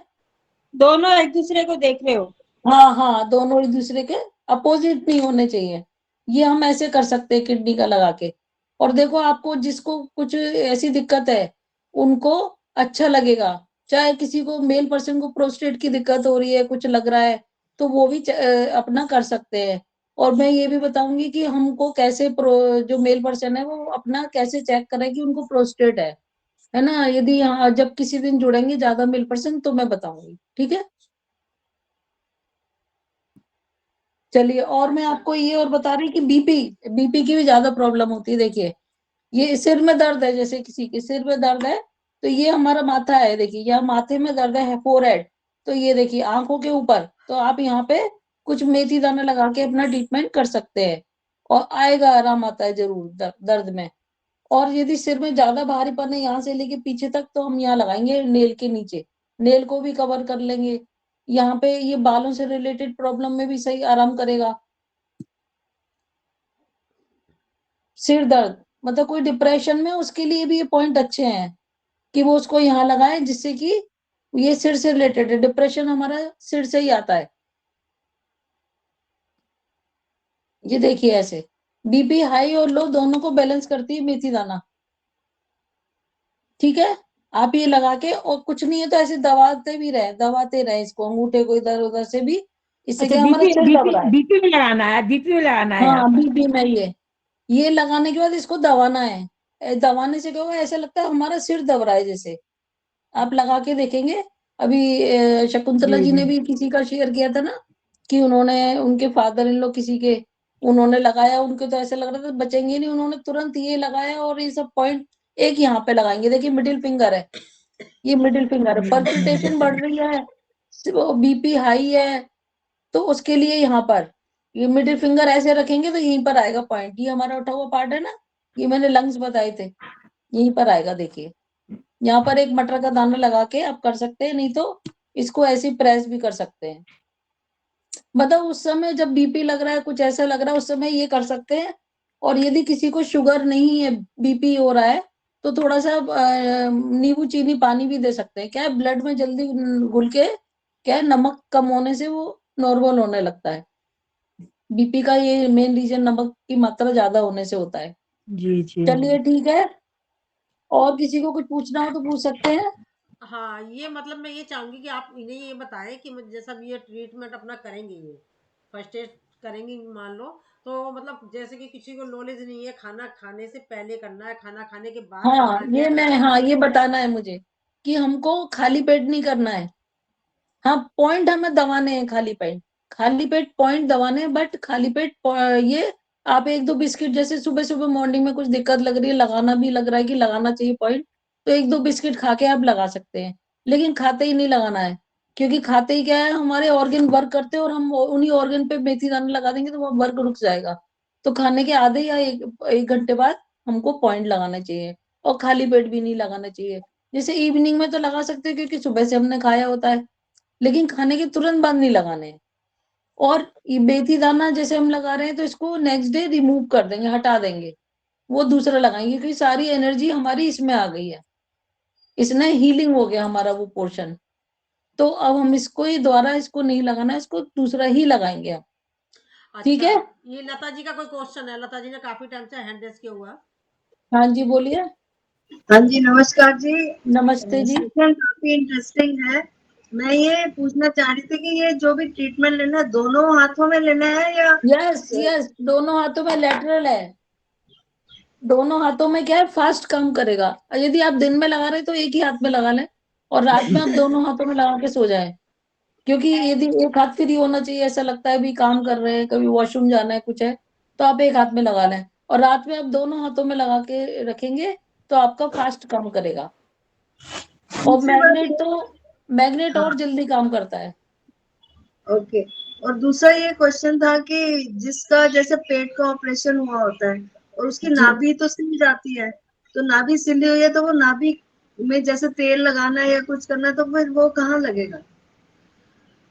दोनों एक दूसरे को देख रहे हो? हाँ हाँ, दोनों एक दूसरे के अपोजिट नहीं होने चाहिए। ये हम ऐसे कर सकते हैं किडनी का लगा के। और देखो आपको जिसको कुछ ऐसी दिक्कत है उनको अच्छा लगेगा। चाहे किसी को मेल पर्सन को प्रोस्टेट की दिक्कत हो रही है, कुछ लग रहा है, तो वो भी अपना कर सकते हैं। और मैं ये भी बताऊंगी कि हमको कैसे जो मेल पर्सन है वो अपना कैसे चेक करें कि उनको प्रोस्टेट है ना। यदि यहाँ जब किसी दिन जुड़ेंगे ज्यादा मेल पर्सन तो मैं बताऊंगी, ठीक है। चलिए, और मैं आपको ये और बता रही कि बीपी की भी ज्यादा प्रॉब्लम होती है। देखिए ये सिर में दर्द है, जैसे किसी के सिर में दर्द है, तो ये हमारा माथा है। देखिए यहाँ माथे में दर्द है, फोरहेड। तो ये देखिए आंखों के ऊपर, तो आप यहाँ पे कुछ मेथी दाना लगा के अपना ट्रीटमेंट कर सकते हैं, और आएगा, आराम आता है जरूर दर्द में। और यदि सिर में ज्यादा भारीपन है यहाँ से लेके पीछे तक, तो हम यहाँ लगाएंगे नेल के नीचे, नेल को भी कवर कर लेंगे। यहाँ पे ये बालों से रिलेटेड प्रॉब्लम में भी सही आराम करेगा। सिर दर्द, मतलब कोई डिप्रेशन में, उसके लिए भी ये पॉइंट अच्छे हैं कि वो उसको यहाँ लगाए, जिससे कि ये सिर से रिलेटेड है। डिप्रेशन हमारा सिर से ही आता है। ये देखिए ऐसे बीपी हाई और लो दोनों को बैलेंस करती है मेथी दाना, ठीक है। आप ये लगा के, और कुछ नहीं है तो ऐसे दबाते रहे इसको, अंगूठे को इधर उधर से भी। इससे अच्छा, क्या हमारा बीपी सिर दब बीपी रहा है। बीपी में लगाना है, बीपी में लगाना है यहाँ हाँ पर। बीपी में ये लगाने के बाद इसको दबाना है। दबाने से क्या होगा, ऐसा लगता है हमारा सिर दब रहा है जैसे। आप लगा के देखेंगे। अभी शकुंतला जी जी ने जी। भी किसी का शेयर किया था ना, कि उन्होंने उनके फादर इन लॉ किसी के, उन्होंने लगाया, उनको तो ऐसा लग रहा था बचेंगे नहीं, उन्होंने तुरंत ये लगाया। और ये सब पॉइंट एक यहाँ पे लगाएंगे। देखिए मिडिल फिंगर है, ये मिडिल फिंगर है। पल्पिटेशन बढ़ रही है, बीपी हाई है, तो उसके लिए यहाँ पर ये मिडिल फिंगर ऐसे रखेंगे तो यहीं पर आएगा पॉइंट। ये हमारा उठा हुआ पार्ट है ना, ये मैंने लंग्स बताए थे, यहीं पर आएगा। देखिए यहाँ पर एक मटर का दाना लगा के आप कर सकते हैं, नहीं तो इसको ऐसे प्रेस भी कर सकते हैं। मतलब उस समय जब बीपी लग रहा है, कुछ ऐसा लग रहा है, उस समय ये कर सकते हैं। और यदि किसी को शुगर नहीं है, बीपी हो रहा है, तो थोड़ा सा नींबू चीनी पानी भी दे सकते हैं। क्या है, ब्लड में जल्दी घुल के, क्या है, नमक कम होने से वो नॉर्मल होने लगता है। बीपी का ये मेन रीजन नमक की मात्रा ज्यादा होने से होता है। जी जी। चलिए ठीक है, और किसी को कुछ पूछना हो तो पूछ सकते हैं। हाँ, ये मतलब मैं ये चाहूँगी कि आप इन्हें ये बताएँ कि जैसा भी ये ट्रीटमेंट अपना करेंगे, ये फर्स्ट एड करेंगी मान लो, तो मतलब जैसे कि किसी को नॉलेज नहीं है, खाना खाने से पहले करना है, खाना खाने के बाद करना है। हाँ ये बताना है मुझे कि हमको खाली पेट नहीं करना है। हाँ पॉइंट हमें दबाने हैं, खाली पेट पॉइंट दबाने हैं, बट खाली पेट ये आप एक दो बिस्किट, जैसे सुबह सुबह मॉर्निंग में कुछ दिक्कत लग रही है, लगाना भी लग रहा है कि लगाना चाहिए पॉइंट, तो एक दो बिस्किट खा के आप लगा सकते हैं। लेकिन खाते ही नहीं लगाना है, क्योंकि खाते ही क्या है, हमारे ऑर्गन वर्क करते हैं, और हम उन्हीं ऑर्गन पे मेथी दाना लगा देंगे तो वो वर्क रुक जाएगा। तो खाने के आधे या एक घंटे बाद हमको पॉइंट लगाना चाहिए, और खाली पेट भी नहीं लगाना चाहिए। जैसे इवनिंग में तो लगा सकते हैं क्योंकि सुबह से हमने खाया होता है, लेकिन खाने के तुरंत बाद नहीं लगाने हैं। और ये मेथी दाना जैसे हम लगा रहे हैं तो इसको नेक्स्ट डे रिमूव कर देंगे, हटा देंगे, वो दूसरा लगाएंगे, क्योंकि सारी एनर्जी हमारी इसमें आ गई है, इसने हीलिंग हो गया हमारा वो पोर्शन। तो अब हम इसको ही दोबारा इसको नहीं लगाना, इसको दूसरा ही लगाएंगे हम। ठीक अच्छा, है, ये लता जी का कोई क्वेश्चन है? लता जी ने काफी टाइम से हैंड रेस किया हुआ। हाँ जी बोलिए। हाँ जी, नमस्कार जी। नमस्ते जी। सेशन काफी इंटरेस्टिंग है। मैं ये पूछना चाह रही थी कि ये जो भी ट्रीटमेंट लेना है दोनों हाथों में लेना है या यस यस, दोनों हाथों में लेटरल है, दोनों हाथों में क्या है, फास्ट काम करेगा। और यदि आप दिन में लगा रहे हैं तो एक ही हाथ में लगा लें, और रात में आप दोनों हाथों में लगा के सो जाए, क्योंकि यदि एक हाथ फ्री होना चाहिए, ऐसा लगता है भी काम कर रहे हैं, कभी वॉशरूम जाना है, कुछ है, तो आप एक हाथ में लगा लें, और रात में आप दोनों हाथों में लगा के रखेंगे तो आपका फास्ट काम करेगा। और मैग्नेट और जल्दी काम करता है। ओके। और दूसरा ये क्वेश्चन था कि जिसका जैसे पेट का ऑपरेशन हुआ होता है और उसकी जी। नाभि तो सिल जाती है, तो नाभि सिली हुई है तो वो नाभि में जैसे तेल लगाना है या कुछ करना है तो फिर वो कहाँ लगेगा?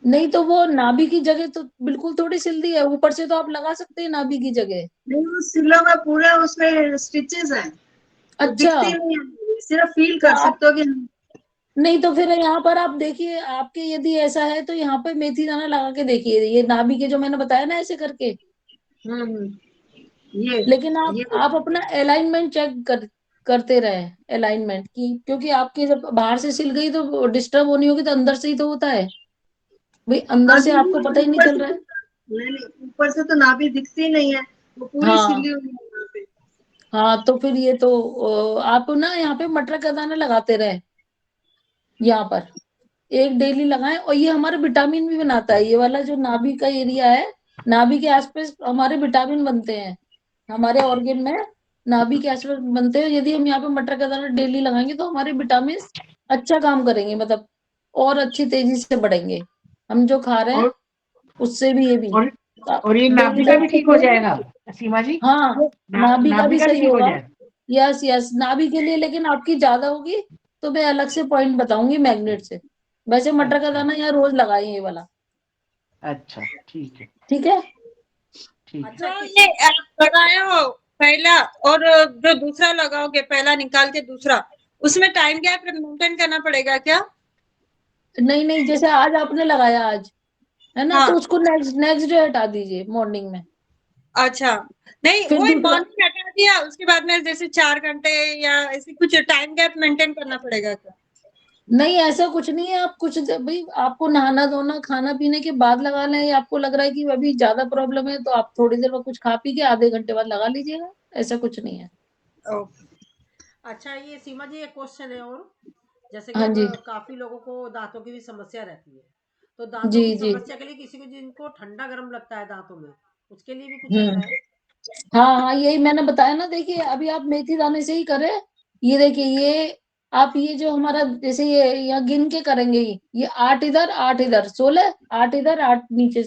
नहीं तो वो नाभि की जगह तो बिल्कुल थोड़ी सिल्दी है, ऊपर से तो आप लगा सकते हैं नाभि की जगह। नहीं, वो सिला हुआ पूरा, उसमें स्टिचेस हैं, वो अच्छा, दिखती नहीं है, सिर्फ फील तो कर आप सकते हो कि नहीं तो फिर यहाँ पर आप देखिए, आपके यदि ऐसा है तो यहाँ पे मेथी दाना लगा के देखिए, ये नाभि के जो मैंने बताया ना ऐसे करके। ये लेकिन ये आप अपना अलाइनमेंट चेक करते रहे, अलाइनमेंट की, क्योंकि आपकी जब बाहर से सिल गई तो डिस्टर्ब होनी होगी, तो अंदर से ही तो होता है भाई, अंदर हाँ, से आपको पता ही नहीं चल रहा है। नहीं, ऊपर से तो नाभि दिखती नहीं है, वो पूरी हाँ सिली हुई है यहाँ पे। हाँ, तो फिर ये तो आप ना यहाँ पे मटर का दाना लगाते रहे, यहाँ पर एक डेली लगाएं, और ये हमारा विटामिन भी बनाता है, ये वाला जो नाभि का एरिया है, नाभि के आसपास हमारे विटामिन बनते हैं, हमारे ऑर्गन में नाभि के आसपास बनते हैं। यदि हम यहाँ पे मटर का दाना डेली लगाएंगे तो हमारे विटामिन अच्छा काम करेंगे, मतलब और अच्छी तेजी से बढ़ेंगे, हम जो खा रहे हैं और उससे भी ये भी। और ये नाभि का भी ठीक हो जाएगा सीमा जी? हाँ, नाभि का नाभि भी का भी सही ठीक हो होगा। जाएगा? यस यस, नाभि के लिए लेकिन आपकी ज्यादा होगी तो मैं अलग से पॉइंट बताऊंगी मैग्नेट से। वैसे मटर का दाना यहाँ रोज लगाए ये वाला। अच्छा, ठीक है, ठीक है। ठीक है। अच्छा, जो ये आप लगाए हो पहला और जो दूसरा लगाओगे, पहला निकाल के दूसरा, उसमें टाइम गैप मेंटेन करना पड़ेगा क्या? नहीं नहीं, जैसे आज आपने लगाया आज, है ना, हाँ। तो उसको नेक्स्ट डे हटा दीजिए मॉर्निंग में। अच्छा, नहीं फिर वो दूसरा, मॉर्निंग हटा दिया, उसके बाद में जैसे 4 घंटे या ऐसे कुछ टाइम गैप मेंटेन करना पड़ेगा क्या? नहीं ऐसा कुछ नहीं है, आप कुछ भाई आपको नहाना धोना खाना पीने के बाद लगा लें, या आपको लग रहा है कि अभी ज्यादा प्रॉब्लम है तो आप थोड़ी देर में कुछ खा पी के आधे घंटे बाद लगा लीजिएगा, ऐसा कुछ नहीं है। ओके। अच्छा, ये सीमा जी एक क्वेश्चन है और, जैसे कि हाँ अब जी काफी लोगों को दांतों की भी समस्या रहती है, तो दांतों जी की जी। समस्या के लिए किसी को जिनको ठंडा गर्म लगता है दांतों में, उसके लिए भी कुछ हम्म, ऐसा है? हाँ हाँ, यही मैंने बताया ना, देखिए अभी आप मेथी दाने से ही करें। ये देखिए, ये आप ये जो हमारा जैसे ये यहाँ गिन के करेंगे, ये 8 इधर 8 इधर 16, 8 इधर 8 नीचे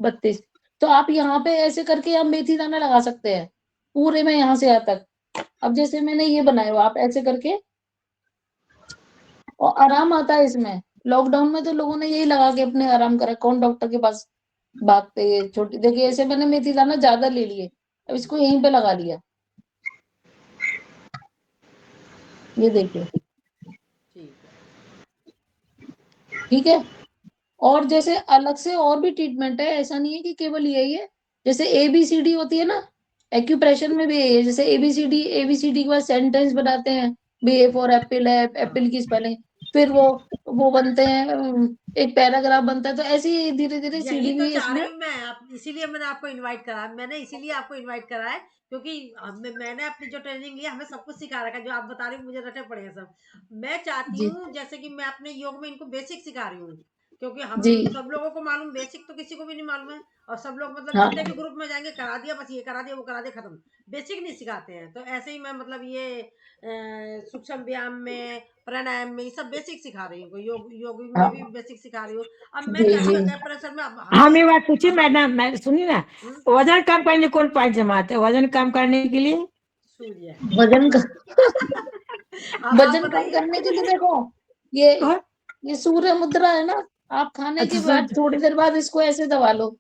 32, तो आप यहाँ पे ऐसे करके आप मेथी दाना लगा सकते हैं पूरे में यहाँ से यहाँ तक। अब जैसे मैंने ये बनाया हुआ, आप ऐसे करके, और आराम आता है इसमें। लॉकडाउन में तो लोगों ने यही लगा के अपने आराम करा, कौन डॉक्टर के पास भागते। ये छोटी देखिए, ऐसे मैंने मेथी दाना ज्यादा ले लिए, अब इसको यहीं पे लगा लिया, ये देखिए। ठीक है। ठीक है। और जैसे अलग से और भी ट्रीटमेंट है, ऐसा नहीं है कि केवल यही है। जैसे एबीसीडी होती है ना, एक्यूप्रेशर में भी यही है। जैसे एबीसीडी के बाद सेंटेंस बनाते हैं, बी ए फॉर एप्पल है, एप्पल की स्पेलिंग, फिर वो बनते हैं, एक पैराग्राफ बनता है, तो ऐसे ही धीरे धीरे यही सीढ़ी तो भी है चाह इसमें। रही हूँ मैं, आप इसीलिए मैंने आपको इनवाइट करा, मैंने है क्योंकि मैंने अपनी जो ट्रेनिंग ली हमें सब कुछ सिखा रखा है, जो आप बता रहे हो मुझे रटे पड़े हैं सब। मैं चाहती जी हूँ जैसे कि मैं अपने योग में इनको बेसिक सिखा रही हूँ, क्योंकि हम जी सब लोगों को मालूम, बेसिक तो किसी को भी नहीं मालूम है, और सब लोग मतलब हाँ जितने भी ग्रुप में जाएंगे करा दिया, बस ये करा दिया वो करा दिया खत्म, बेसिक नहीं सिखाते हैं। तो ऐसे ही मैं मतलब ये सूक्ष्म व्यायाम में, प्राणायाम में, ये सब बेसिक सिखा रही हूँ, योग में हाँ भी बेसिक सिखा रही हूँ। अब मैं जी चाहती जी। हूँ अगर प्रेशर में अब हम ये हमें बात पूछिए मैडम, मैं सुनिए ना, हम्म, वजन कम करने कौन पॉइंट जमाते हैं? वजन कम करने के लिए सूर्य वजन का आप वजन कम बताइए। करने के लिए देखो, ये सूर्य मुद्रा है ना, आप खाने के अच्छा, बाद थोड़ी देर बाद इसको ऐसे दबा लो,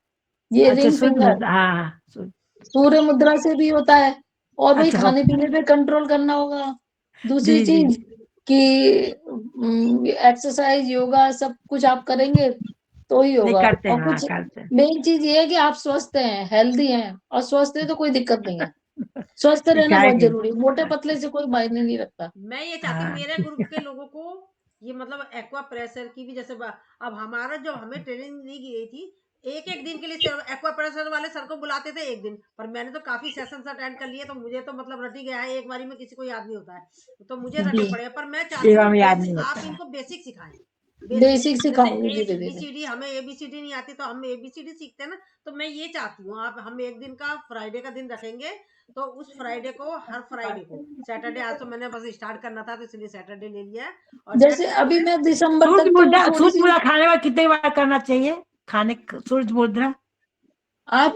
ये अच्छा रिंग सूर्य फिंगर मुद्रा, हाँ सूर्य मुद्रा से भी होता है। और भाई अच्छा खाने पीने पे कंट्रोल करना होगा। दूसरी जी जी चीज कि एक्सरसाइज योगा सब कुछ आप करेंगे तो ही नहीं होगा। करते और हैं, हाँ कुछ करते हैं। मेन चीज ये है कि आप स्वस्थ हैं, हेल्दी हैं, और स्वस्थ है तो कोई दिक्कत नहीं है। स्वस्थ रहना बहुत सिखाएंगे। जरूरी है, मोटे पतले से कोई मायने नहीं रखता। मैं ये चाहती हूँ हाँ मेरे ग्रुप के लोगों को ये मतलब एक्वा प्रेशर की भी जैसे अब हमारा जो हमें ट्रेनिंग दी गई थी, एक एक दिन के लिए एक्वा प्रेशर वाले सर को बुलाते थे एक दिन, पर मैंने तो काफी सेशंस अटेंड कर लिए, तो मुझे तो मतलब रटी गया है, एक बारी में किसी को याद नहीं होता है, तो मुझे रटने जी, पड़े। पर मैं चाहती ये हूँ हमें याद नहीं आप होता है। इनको बेसिक सिखाएं। बेसिक जैसे सिखाऊंगी धीरे धीरे। ABCD, हमें ABCD नहीं आती तो हम ABCD सीखते हैं ना, तो मैं ये चाहती हूँ आप हम एक दिन का फ्राइडे का दिन रखेंगे, तो उस फ्राइडे को हर फ्राइडे को सैटरडे, आज तो मैंने बस स्टार्ट करना था तो इसलिए सैटरडे ले लिया है, और जैसे नेक्स्ट अभी संडे मैं दिसंबर तक तो थोड़ी सूर्य सी, मुद्रा खाने में कितने बार करना चाहिए? सूर्य मुद्रा आप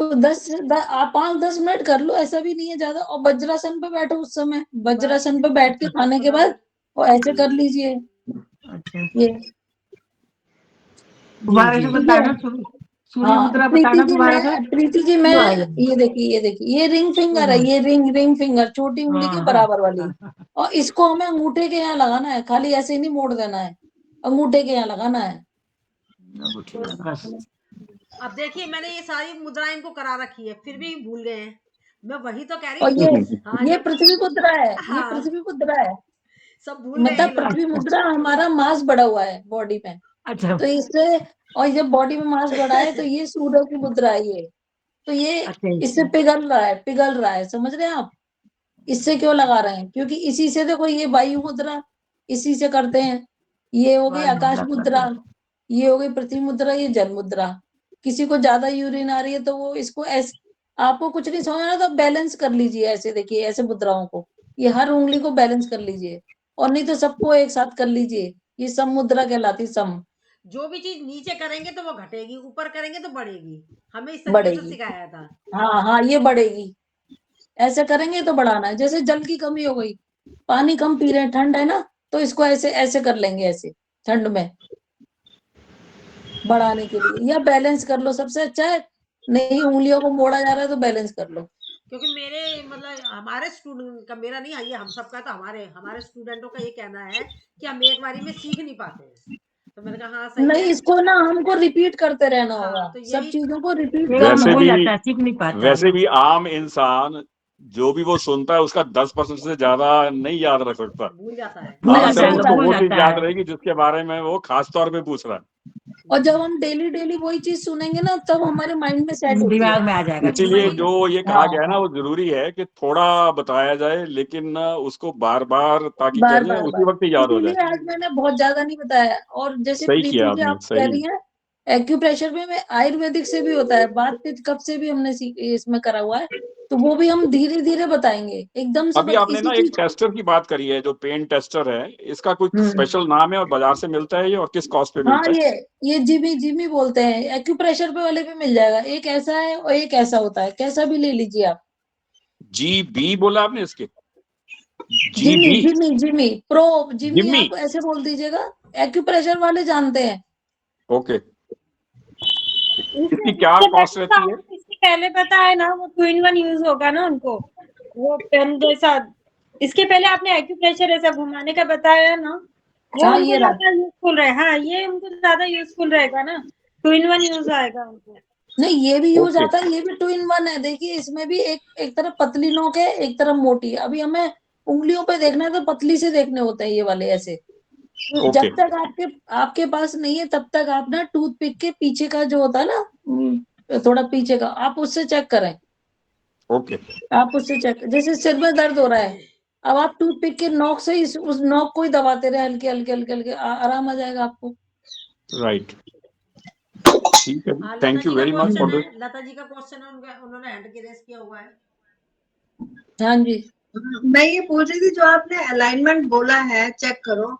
5-10 मिनट कर लो, ऐसा भी नहीं है ज्यादा। और वज्रासन पे बैठो, उस समय वज्रासन पे बैठ के खाने के बाद और ऐसे कर लीजिए अच्छा ये। जी दोबारा जी से ठीक है। बताना, सूर्य हाँ मुद्रा बताना दोबारा से। प्रीति जी मैं, ये देखिए ये रिंग फिंगर है, ये रिंग फिंगर छोटी उंगली के हाँ बराबर वाली। हाँ और इसको हमें अंगूठे के यहाँ लगाना है, खाली ऐसे ही नहीं मोड़ देना है, अंगूठे के यहाँ लगाना है। बस। अब देखिए मैंने ये सारी मुद्राएं इनको करा रखी है, फिर भी भूल गए हैं। मैं वही तो कह रही और हूँ। हाँ ये जब पृथ्वी मुद्रा है, ये हाँ पृथ्वी मुद्रा है। सब भूल गए ये मतलब लोग। पृथ्वी मुद्रा, हमारा मांस बढ़ा हुआ है बॉडी में, अच्छा तो इससे, और जब बॉडी में मांस बढ़ा है तो ये सूर्य की मुद्रा है ये। तो ये अच्छा इससे पिघल रहा है, समझ रहे हैं आप? इससे क्यों लगा रहे हैं? क्योंकि इसी से देखो, ये वायु मुद्रा इसी से करते हैं। ये हो गई आकाश मुद्रा, ये हो गई पृथ्वी मुद्रा, ये जल मुद्रा। किसी को ज्यादा यूरिन आ रही है तो वो इसको ऐसे, आपको कुछ नहीं समझना तो बैलेंस कर लीजिए ऐसे, देखिए ऐसे मुद्राओं को, ये हर उंगली को बैलेंस कर लीजिए, और नहीं तो सबको एक साथ कर लीजिए। ये सम मुद्रा कहलाती, सम जो भी चीज नीचे करेंगे तो वो घटेगी, ऊपर करेंगे तो बढ़ेगी, हमें इस तरीके से बढ़ेगी। सिखाया था। हाँ ये बढ़ेगी, ऐसे करेंगे तो बढ़ाना है। जैसे जल की कमी हो गई, पानी कम पी रहे हैं, ठंड है ना, तो इसको ऐसे ऐसे कर लेंगे, ऐसे ठंड में बढ़ाने के लिए। या बैलेंस कर लो, सबसे अच्छा है, नहीं उंगलियों को मोड़ा जा रहा है तो बैलेंस कर लो। क्योंकि मेरे मतलब हमारे स्टूडेंट का, मेरा नहीं है ये, हम सबका, तो हमारे हमारे स्टूडेंटों का ये कहना है कि हम एक बारी में सीख नहीं पाते हैं, तो मैंने कहा हाँ सही नहीं, है। इसको ना हमको रिपीट करते रहना होगा, हाँ तो सब यही चीजों को रिपीट एक बार में करना वैसे भूल भी होगा। जाता है, सीख नहीं पाता है वैसे वो। भी आम इंसान जो भी वो सुनता है उसका 10% से ज्यादा नहीं याद रख सकता। भूल जाता है। भूल नहीं हाँ, जाता सिर्फ है, सही लोग उसको बात भूल वो है। चीज जाता याद है। रहेगी जिसके बारे में वो खास तौर पे पूछ रहा है। और जब हम डेली डेली वही चीज सुनेंगे ना, तब हमारे माइंड में सेट होती है। दिमाग में आ जाएगा धीरे इसीलिए वही धीरे। जो ये कहा हाँ गया है ना, वो जरूरी है कि थोड़ा बताया जाए, लेकिन उसको बार बार, ताकि क्या बार जाए बार उसी बार, वक्त ही याद हो जाए। इसीलिए आज मैंने बहुत ज्यादा नहीं बताया। और जैसे सही प्रीति किया जी आपने, आप कह सही। रही हैं, एक्यूप्रेशर में आयुर्वेदिक से भी होता है, बात पित्त कफ से भी हमने इसमें करा हुआ है, तो वो भी हम धीरे धीरे बताएंगे, एकदम से अभी आपने इसी ना एक चीज को। टेस्टर की बात करी है, जो पेन टेस्टर है, इसका कुछ स्पेशल नाम है और बाजार से मिलता है ये, और किस कॉस्ट पे हाँ मिलता है? ये जिमी जिमी बोलते हैं, एक्यूप्रेशर पे वाले पे मिल जाएगा। एक ऐसा है और एक ऐसा होता है, कैसा भी ले लीजिए आप। GB बोला आपने इसके? Jimmy GB? Jimmy Jimmy pro, Jimmy Jimmy? आप ऐसे बोल दीजिएगा, एक्यूप्रेशर वाले जानते हैं। ओके। इससे इसकी क्या इससे कॉस्ट बेटर तो रहती है? आपको इससे पहले पता है ना, वो 2 in 1 यूज होगा ना उनको, वो पेन जैसा। इसके पहले आपने एक्यूप्रेशर ऐसा घुमाने का बताया ना, वो हाँ उनको ये रहा। ज्यादा यूजफुल रहे। हाँ ये उनको ज्यादा यूजफुल रहेगा ना, 2 in 1 यूज आएगा उनको। नहीं ये भी यूज ओके, आता है, ये भी 2 in 1 है। देखिए इसमें भी एक एक तरफ पतली नोक है, एक तरफ मोटी है। अभी हमें उंगलियों पे देखना है तो पतली से देखने होते हैं ये वाले ऐसे। ओके। जब तक आपके आपके पास नहीं है तब तक आप ना टूथपिक के पीछे का जो होता है ना, थोड़ा पीछे का, आप उससे चेक करें। ओके। आप उससे चेक, जैसे सिर में दर्द हो रहा है, अब आप टूथपिक के नोक से उस नोक को ही दबाते रहे, हल्के हल्के हल्के हल्के, आराम आ जाएगा आपको। राइट। ठीक है, हाँ लता थैंक यू जी का वेरी मच क्वेश्चन फॉर है, दिस। लता जी का क्वेश्चन है, उनका उन्होंने हैंड की रेस किया हुआ है। हाँ जी। मैं ये पूछ रही थी, जो आपने अलाइनमेंट बोला है चेक करो,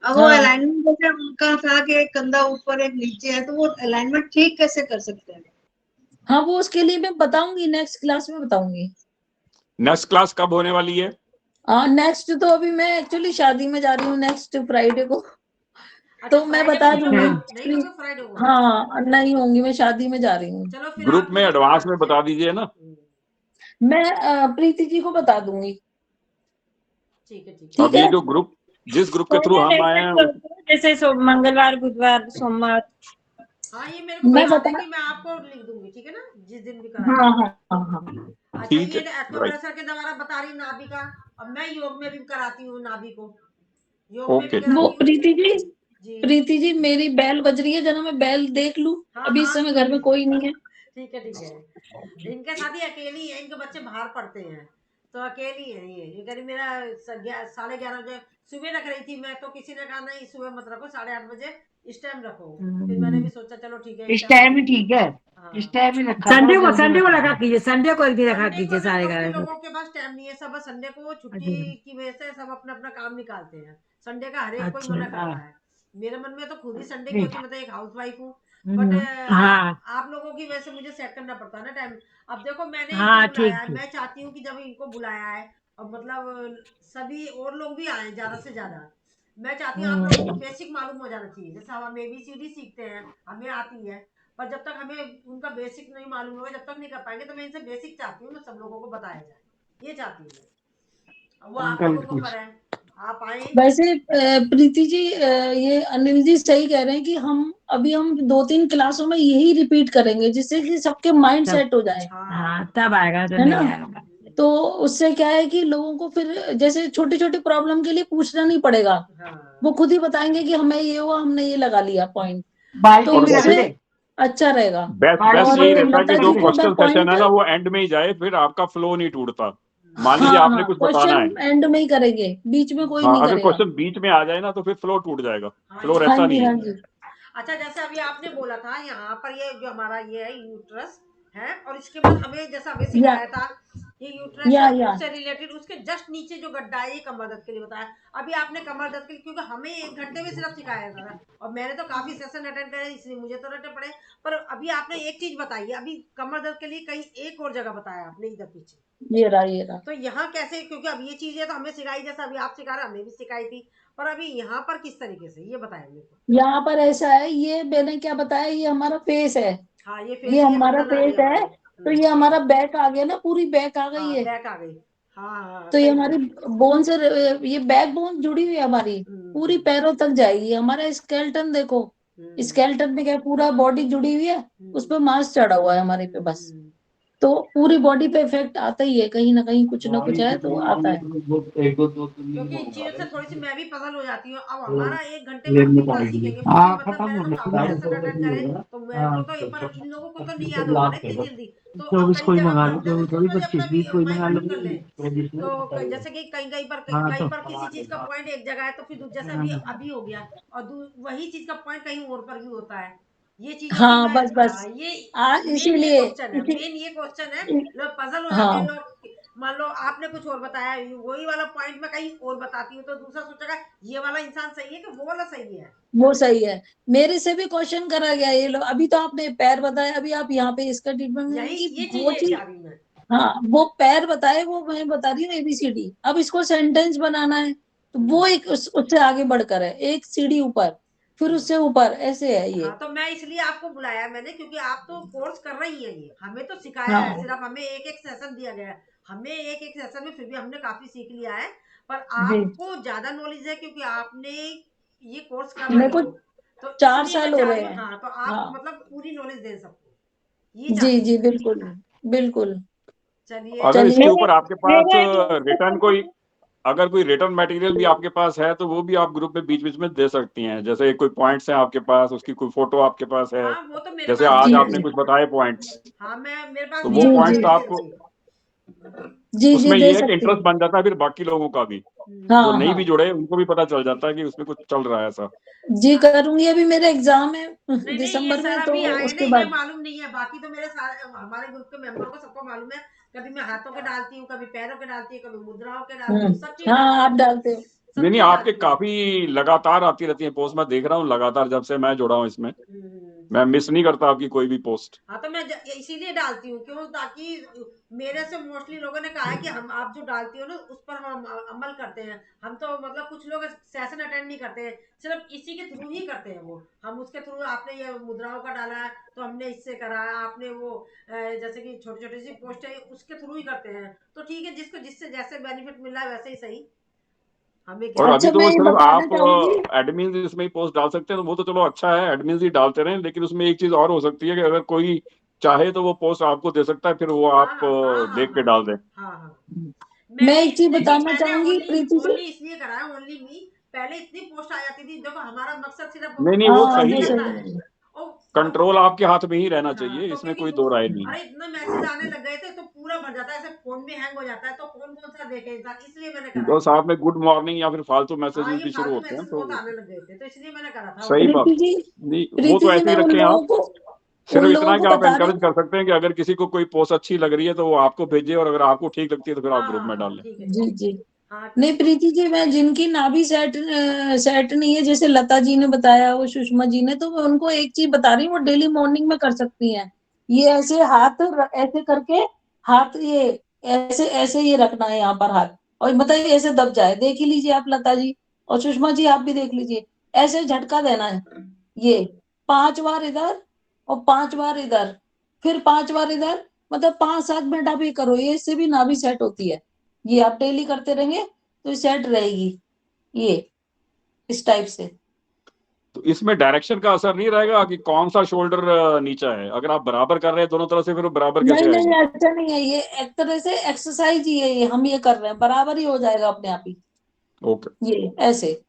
अब वो हाँ अलाइनमेंट जैसे उनका था कि एक कंधा ऊपर एक नीचे है, तो वो अलाइनमेंट ठीक कैसे कर सकते हैं? हाँ, वो उसके लिए मैं बताऊंगी, नेक्स्ट क्लास में बताऊंगी। नेक्स्ट क्लास कब होने वाली है? हाँ, नेक्स्ट तो अभी मैं एक्चुअली शादी में जा रही हूँ नेक्स्ट फ्राइडे को, अच्छा तो मैं फ्राइडे बता को नहीं होगा, दूंगी। नहीं होगा फ्राइडे को। हाँ, नहीं होंगी, मैं शादी में जा रही हूँ। चलो फिर ग्रुप आप में मुझे एडवांस बता में बता दीजिए ना। मैं प्रीति जी को बता दूंगी। ठीक है ठीक है। ठीक अब ये है, जो ग्रुप, जिस ग्रुप के कोई थ्रू दिन हम आए ऐसे हैं जैसे मंगलवार, बुधवार, सोमवार। हाँ ये मेरे को मैं बता बता दें कि मैं आपको लिख दूंगी, ठीक है ना, जिस दिन भी हाँ कराना है। हाँ हाँ हाँ। अच्छा ठीक ये है, राइट। एक्यूप्रेशर के द्वारा बता रही नाभि का, अब मैं योग में भी कराती हूँ नाभि को, योग में भी ओके, वो कराती हूँ जी। प्रीति जी मेरी बेल बज रही है, जरा मैं बेल देख लूं। हाँ अभी इस हाँ समय घर में कोई नहीं है। ठीक है ठीक है। इनके साथ ही अकेली है, इनके बच्चे बाहर पढ़ते हैं तो अकेली है ये कह रही मेरा 11:30 बजे सुबह रख रही थी मैं, तो किसी ने कहा नहीं सुबह मत रखो, 8:30 बजे इस टाइम रखो। फिर मैंने भी सोचा चलो ठीक है इस टाइम ही ठीक है, हाँ। इस टाइम ही रखा संडे करो, को जल्दी संडे को मत लगा रखो। कीजिए, संडे को एक दिन रखा संडे को कीजिए भी सारे मोस्टली घर। लोगों के पास टाइम नहीं है, सब संडे को छुट्टी की वजह से सब अपना अपना काम निकालते हैं। संडे का हर एक कोई मना अच्छा करता है। मेरे मन में तो खुद ही संडे नहीं, क्योंकि मैं तो एक हाउस वाइफ हूँ, बट हाँ आप लोगों की वजह से मुझे सेट करना पड़ता है ना टाइम। अब देखो मैंने इनको हाँ बुलाया ठीक है, ठीक। मैं चाहती हूँ कि जब इनको बुलाया है और मतलब सभी और लोग भी आए ज्यादा से ज्यादा, मैं चाहती हूँ आप लोगों को बेसिक मालूम हो जाना चाहिए। जैसे हम ABCD सीखते हैं, हमें आती है, पर जब तक हमें उनका बेसिक नहीं मालूम होगा, जब तक नहीं कर पाएंगे, तो मैं इनसे बेसिक चाहती हूँ मैं सब लोगों को बताया जाए, ये चाहती हूँ मैं। वो आप लोगों को पर है, आप आए। वैसे प्रीति जी, ये अनिल जी सही कह रहे हैं कि हम 2-3 क्लासों में यही रिपीट करेंगे, जिससे कि सबके माइंड तब सेट हो जाए, हाँ तब आएगा, तो है नहीं ना। आएगा। तो उससे क्या है कि लोगों को फिर जैसे छोटी छोटी प्रॉब्लम के लिए पूछना नहीं पड़ेगा, हाँ वो खुद ही बताएंगे कि हमें ये हुआ, हमने ये लगा लिया पॉइंट, तो बाल्टी और भी रख उससे दे, अच्छा रहेगा। बेस्ट बाल्टी और यही में रहता है कि लता जो जी को मैं क्वेश्चन सेशन पॉइंट, है ना वो एंड में ही जाए, फिर आपका फ्लो नहीं टूटता। मान लीजिए हाँ आपने हाँ, कुछ बताना है, क्वेश्चन एंड में ही करेंगे, बीच में कोई हाँ नहीं अगर करेगा। क्वेश्चन बीच में आ जाए ना तो फिर फ्लो टूट जाएगा, हाँ फ्लो ये हाँ रहता जी, नहीं है। हाँ जी। अच्छा जैसे अभी आपने बोला था यहाँ पर ये जो हमारा ये है यूट्रस है, और इसके बाद हमें जैसा हमें या सिखाया था ये यूट्रस है, या उससे रिलेटेड उसके जस्ट नीचे जो गड्ढा है ये कमर दर्द के लिए बताया। अभी आपने कमर दर्द के लिए, क्योंकि हमें 1 घंटे में सिर्फ सिखाया था और मैंने तो काफी सेशन अटेंड करे इसलिए मुझे तो रटे पड़े, पर अभी आपने एक चीज बताई है, अभी कमर दर्द के लिए कहीं एक और जगह बताया आपने इधर पीछे, ये रहा। तो यहाँ कैसे, क्योंकि अब ये चीजें तो हमें सिखाई, जैसे अभी आप सिखा रहे हमें भी सिखाई थी, पर अभी यहाँ पर किस तरीके से ये बताया मेरे को। यहाँ पर ऐसा है, ये मैंने क्या बताया, ये हमारा फेस है, हाँ ये ये फेस, ये हमारा गर्दन आ गई फेस है, हमारी। तो ये हमारा बैक आ गया ना, पूरी बैक आ गई हाँ है। बैक आ गई। हाँ हाँ तो ये सही हमारी है। बोन से, ये बैक बोन जुड़ी हुई है हमारी, पूरी हम्म, पैरों तक जाएगी। हमारा स्केलेटन देखो, हम्म, स्केलेटन में क्या पूरा बॉडी जुड़ी हुई है, उस पर मांस चढ़ा हुआ है हमारे पे बस। हम्म। तो पूरी बॉडी पे इफेक्ट आता ही है, कहीं ना कहीं कुछ ना कुछ है तो आता है। क्योंकि इन चीजों से थोड़ी सी मैं भी पजल हो जाती हूँ। अब हमारा 1 घंटे में हम कितना सीखेंगे, मुझे हाँ मतलब खत्म मैंने तो होने काफी को है। सेशन अटेंड करे, तो मेरे को तो पर इन लोगों को तो नहीं याद होगा ना इतनी जल्दी। तो अब 24 कई को ही जगह मंगा लो, पर जैसे 24 थोड़ी सुनो, अपना 25, भी 20 को ही मंगा माइंड लो। यूज कर ले, तो जैसे कि कहीं कहीं पर हाँ कहीं तो पर किसी चीज का पॉइंट एक जगह है, तो फिर जैसे अभी अभी हो गया, और वही चीज का पॉइंट कहीं और पर भी होता है। ये चीजों की हाँ मैं, बस बस, हाँ ये मेन ये इसीलिए क्वेश्चन है, मेन ये क्वेश्चन है, लोग पजल हो जाते हैं हाँ लोग। मान लो आपने कुछ और बताया, वही वाला पॉइंट में कहीं और बताती हूँ, तो दूसरा सोचेगा ये वाला इंसान सही है कि वो वाला सही है। वो सही है। मेरे से भी क्वेश्चन करा गया ये लोग, अभी तो आपने पैर बताया, अभी आप यहाँ पे इसका ट्रीटमेंट यही की ये वो चीजें चीज, चाह रही मैं। हाँ वो पैर बताए, वो मैं बता रही हूँ ABCD। अब इसको सेंटेंस बनाना है, तो वो एक उससे आगे बढ़कर है, एक सीढ़ी ऊपर, फिर उससे ऊपर, ऐसे है ये। हाँ तो मैं इसलिए आपको बुलाया मैंने, क्योंकि आप तो कोर्स कर रही हैं, ये हमें तो सिखाया है, हाँ सिर्फ हमें एक एक सेशन दिया गया है, हमें एक एक सेशन में फिर भी हमने काफी सीख लिया है, पर जी, आपको ज्यादा नॉलेज है क्योंकि आपने ये कोर्स कर मेरे रही को हो, तो 4 इसलिए मैं साल हो चाह रहे रही हूँ, हैं। हाँ तो आप हाँ मतलब पूरी नॉलेज दे सबको, ये जी चाहती हूँ जी, मैं। बिल्कुल बिल्कुल। चलिए। अगर इसके चलिए, ऊपर आपके पास मेरे रिटर्न कोई, अगर कोई रिटर्न मटेरियल भी आपके पास है तो वो भी आप ग्रुप में बीच बीच में दे सकती हैं। जैसे कोई पॉइंट्स हैं आपके पास, उसकी कोई फोटो आपके पास है, हाँ वो तो मेरे जैसे पास आज भी जी है। आपने जी कुछ बताए पॉइंट्स, हाँ मैं मेरे पास तो भी वो है, जी वो जी पॉइंट्स मैं दे आपको, दूंगी। जी उसमें दे ये है कि सकती इंटरेस्ट हूँ। बन जाता है फिर बाकी लोगों का भी, जो हाँ नहीं हाँ भी जुड़े उनको भी पता चल जाता है कि उसमें कुछ चल रहा है ऐसा। जी, करूंगी। अभी मेरे एग्जाम है नहीं नहीं ये दिसंबर में, सर तो अभी आए ना, उसके ये बाद। मालूम नहीं है, बाकी तो मेरे सारे हमारे ग्रुप के मेंबर को सबको मालूम है। कभी मैं हाथों के डालती हूँ, कभी पैरों के डालती हूँ, कभी मुद्राओं के डालती हूँ, सब चीज हाँ, डालती आप हूँ, डालते हो। सब नहीं नहीं, चीज आपके डालती हूँ। काफी लगातार आती रहती है पोस्ट, मैं देख रहा हूँ लगातार जब से मैं जुड़ा हूँ इसमें। मैं मिस नहीं करता आपकी कोई भी पोस्ट। हाँ तो मैं इसीलिए डालती हूँ, क्यों, ताकि मेरे से मोस्टली लोगों ने कहा है कि हम आप जो डालती हो ना उस पर हम अमल करते हैं। हम तो मतलब कुछ लोग सेशन अटेंड नहीं करते हैं, सिर्फ इसी के थ्रू ही करते हैं वो। हम उसके थ्रू, आपने ये मुद्राओं का डाला है तो हमने इससे करा है, आपने वो जैसे कि छोटी छोटी सी पोस्ट है उसके थ्रू ही करते हैं। तो ठीक है, जिसको जिससे जैसे बेनिफिट मिल रहा है वैसे ही सही, हमें क्या। और अभी अच्छा, तो मैं वो ये सिर्फ बताना आप चाहूंगी। एडमिन इसमें ही पोस्ट डाल सकते हैं, तो वो तो चलो अच्छा है, एडमिन ही डालते रहें। लेकिन उसमें एक चीज और हो सकती है कि अगर कोई चाहे तो वो पोस्ट आपको दे सकता है, फिर वो हाँ आप हाँ हाँ हाँ देख के हाँ डाल दें। हाँ हाँ। मैं मैंने एक चीज देखिए, बताना मैंने चाहूंगी ओनली प्रीति जी। ओनली इसलिए करा है, ओनली मी। पहले इतनी पोस्ट आ जाती थी, देखो हमारा मकसद सिर्फ नहीं नहीं, वो हाँ, सही वो है, करना सही है। है। और कंट्रोल आपके हाथ में ही रहना हाँ, चाहिए, तो इसमें क्योंकि कोई दो राय नहीं है। अरे इतना मैसेज आने लग गए थे तो पूरा भर जाता है, ऐसे फोन भी हैंग हो जाता है, तो कौन कौन सा देखे इंसान, इसलिए मैंने करा तो है। साथ में गुड मॉर्निंग या फिर फालतू हाँ, मैसेजेस ये भी शुरू फालतू होते हैं, मैसेज बहुत तो आने लग गए थे, तो इसलिए मैंने करा था सही वो। बात। प्रीति जी, नहीं, वो प्रीति तो जी, ऐसे मैं ही उन रखें लोगों आप। को सिर्फ इतना है कि आप बता रही एनकरेज हूँ। कर सकते हैं कि अगर किसी को कोई पोस्ट अच्छी लग रही है तो वो आपको भेजे, और अगर आपको ठीक लगती है तो फिर आप हाँ ग्रुप हाँ में डाल हाँ, लें। ठीक है जी जी। हाँ नहीं प्रीति जी, मैं जिनकी नाभि सेट नहीं है, जैसे लता जी ने बताया, वो सुषमा जी ने, तो मैं उनको एक चीज बता रही हूँ, वो डेली मॉर्निंग में कर सकती हैं। ये ऐसे हाथ ऐसे करके, हाथ ये ऐसे ऐसे ये रखना है यहाँ पर हाथ, और मतलब ये ऐसे दब जाए। देख ही लीजिए आप लता जी, और सुषमा जी आप भी देख लीजिए। ऐसे झटका देना है, ये 5 बार इधर और 5 बार इधर, फिर 5 बार इधर, मतलब 5-7 मिनट आप ये करो, ये इससे भी नाभि सेट होती है। ये आप डेली करते रहेंगे तो सेट रहेगी, ये इस टाइप से। तो इसमें डायरेक्शन का असर नहीं रहेगा कि कौन सा शोल्डर नीचा है? अगर आप बराबर कर रहे हैं दोनों तरफ से, फिर वो बराबर नहीं कैसे नहीं, आएगी? ऐसा नहीं है, ये एक तरह से एक्सरसाइज ही है, ये हम ये कर रहे हैं, बराबर ही हो जाएगा अपने आप ही। ओके। ये ऐसे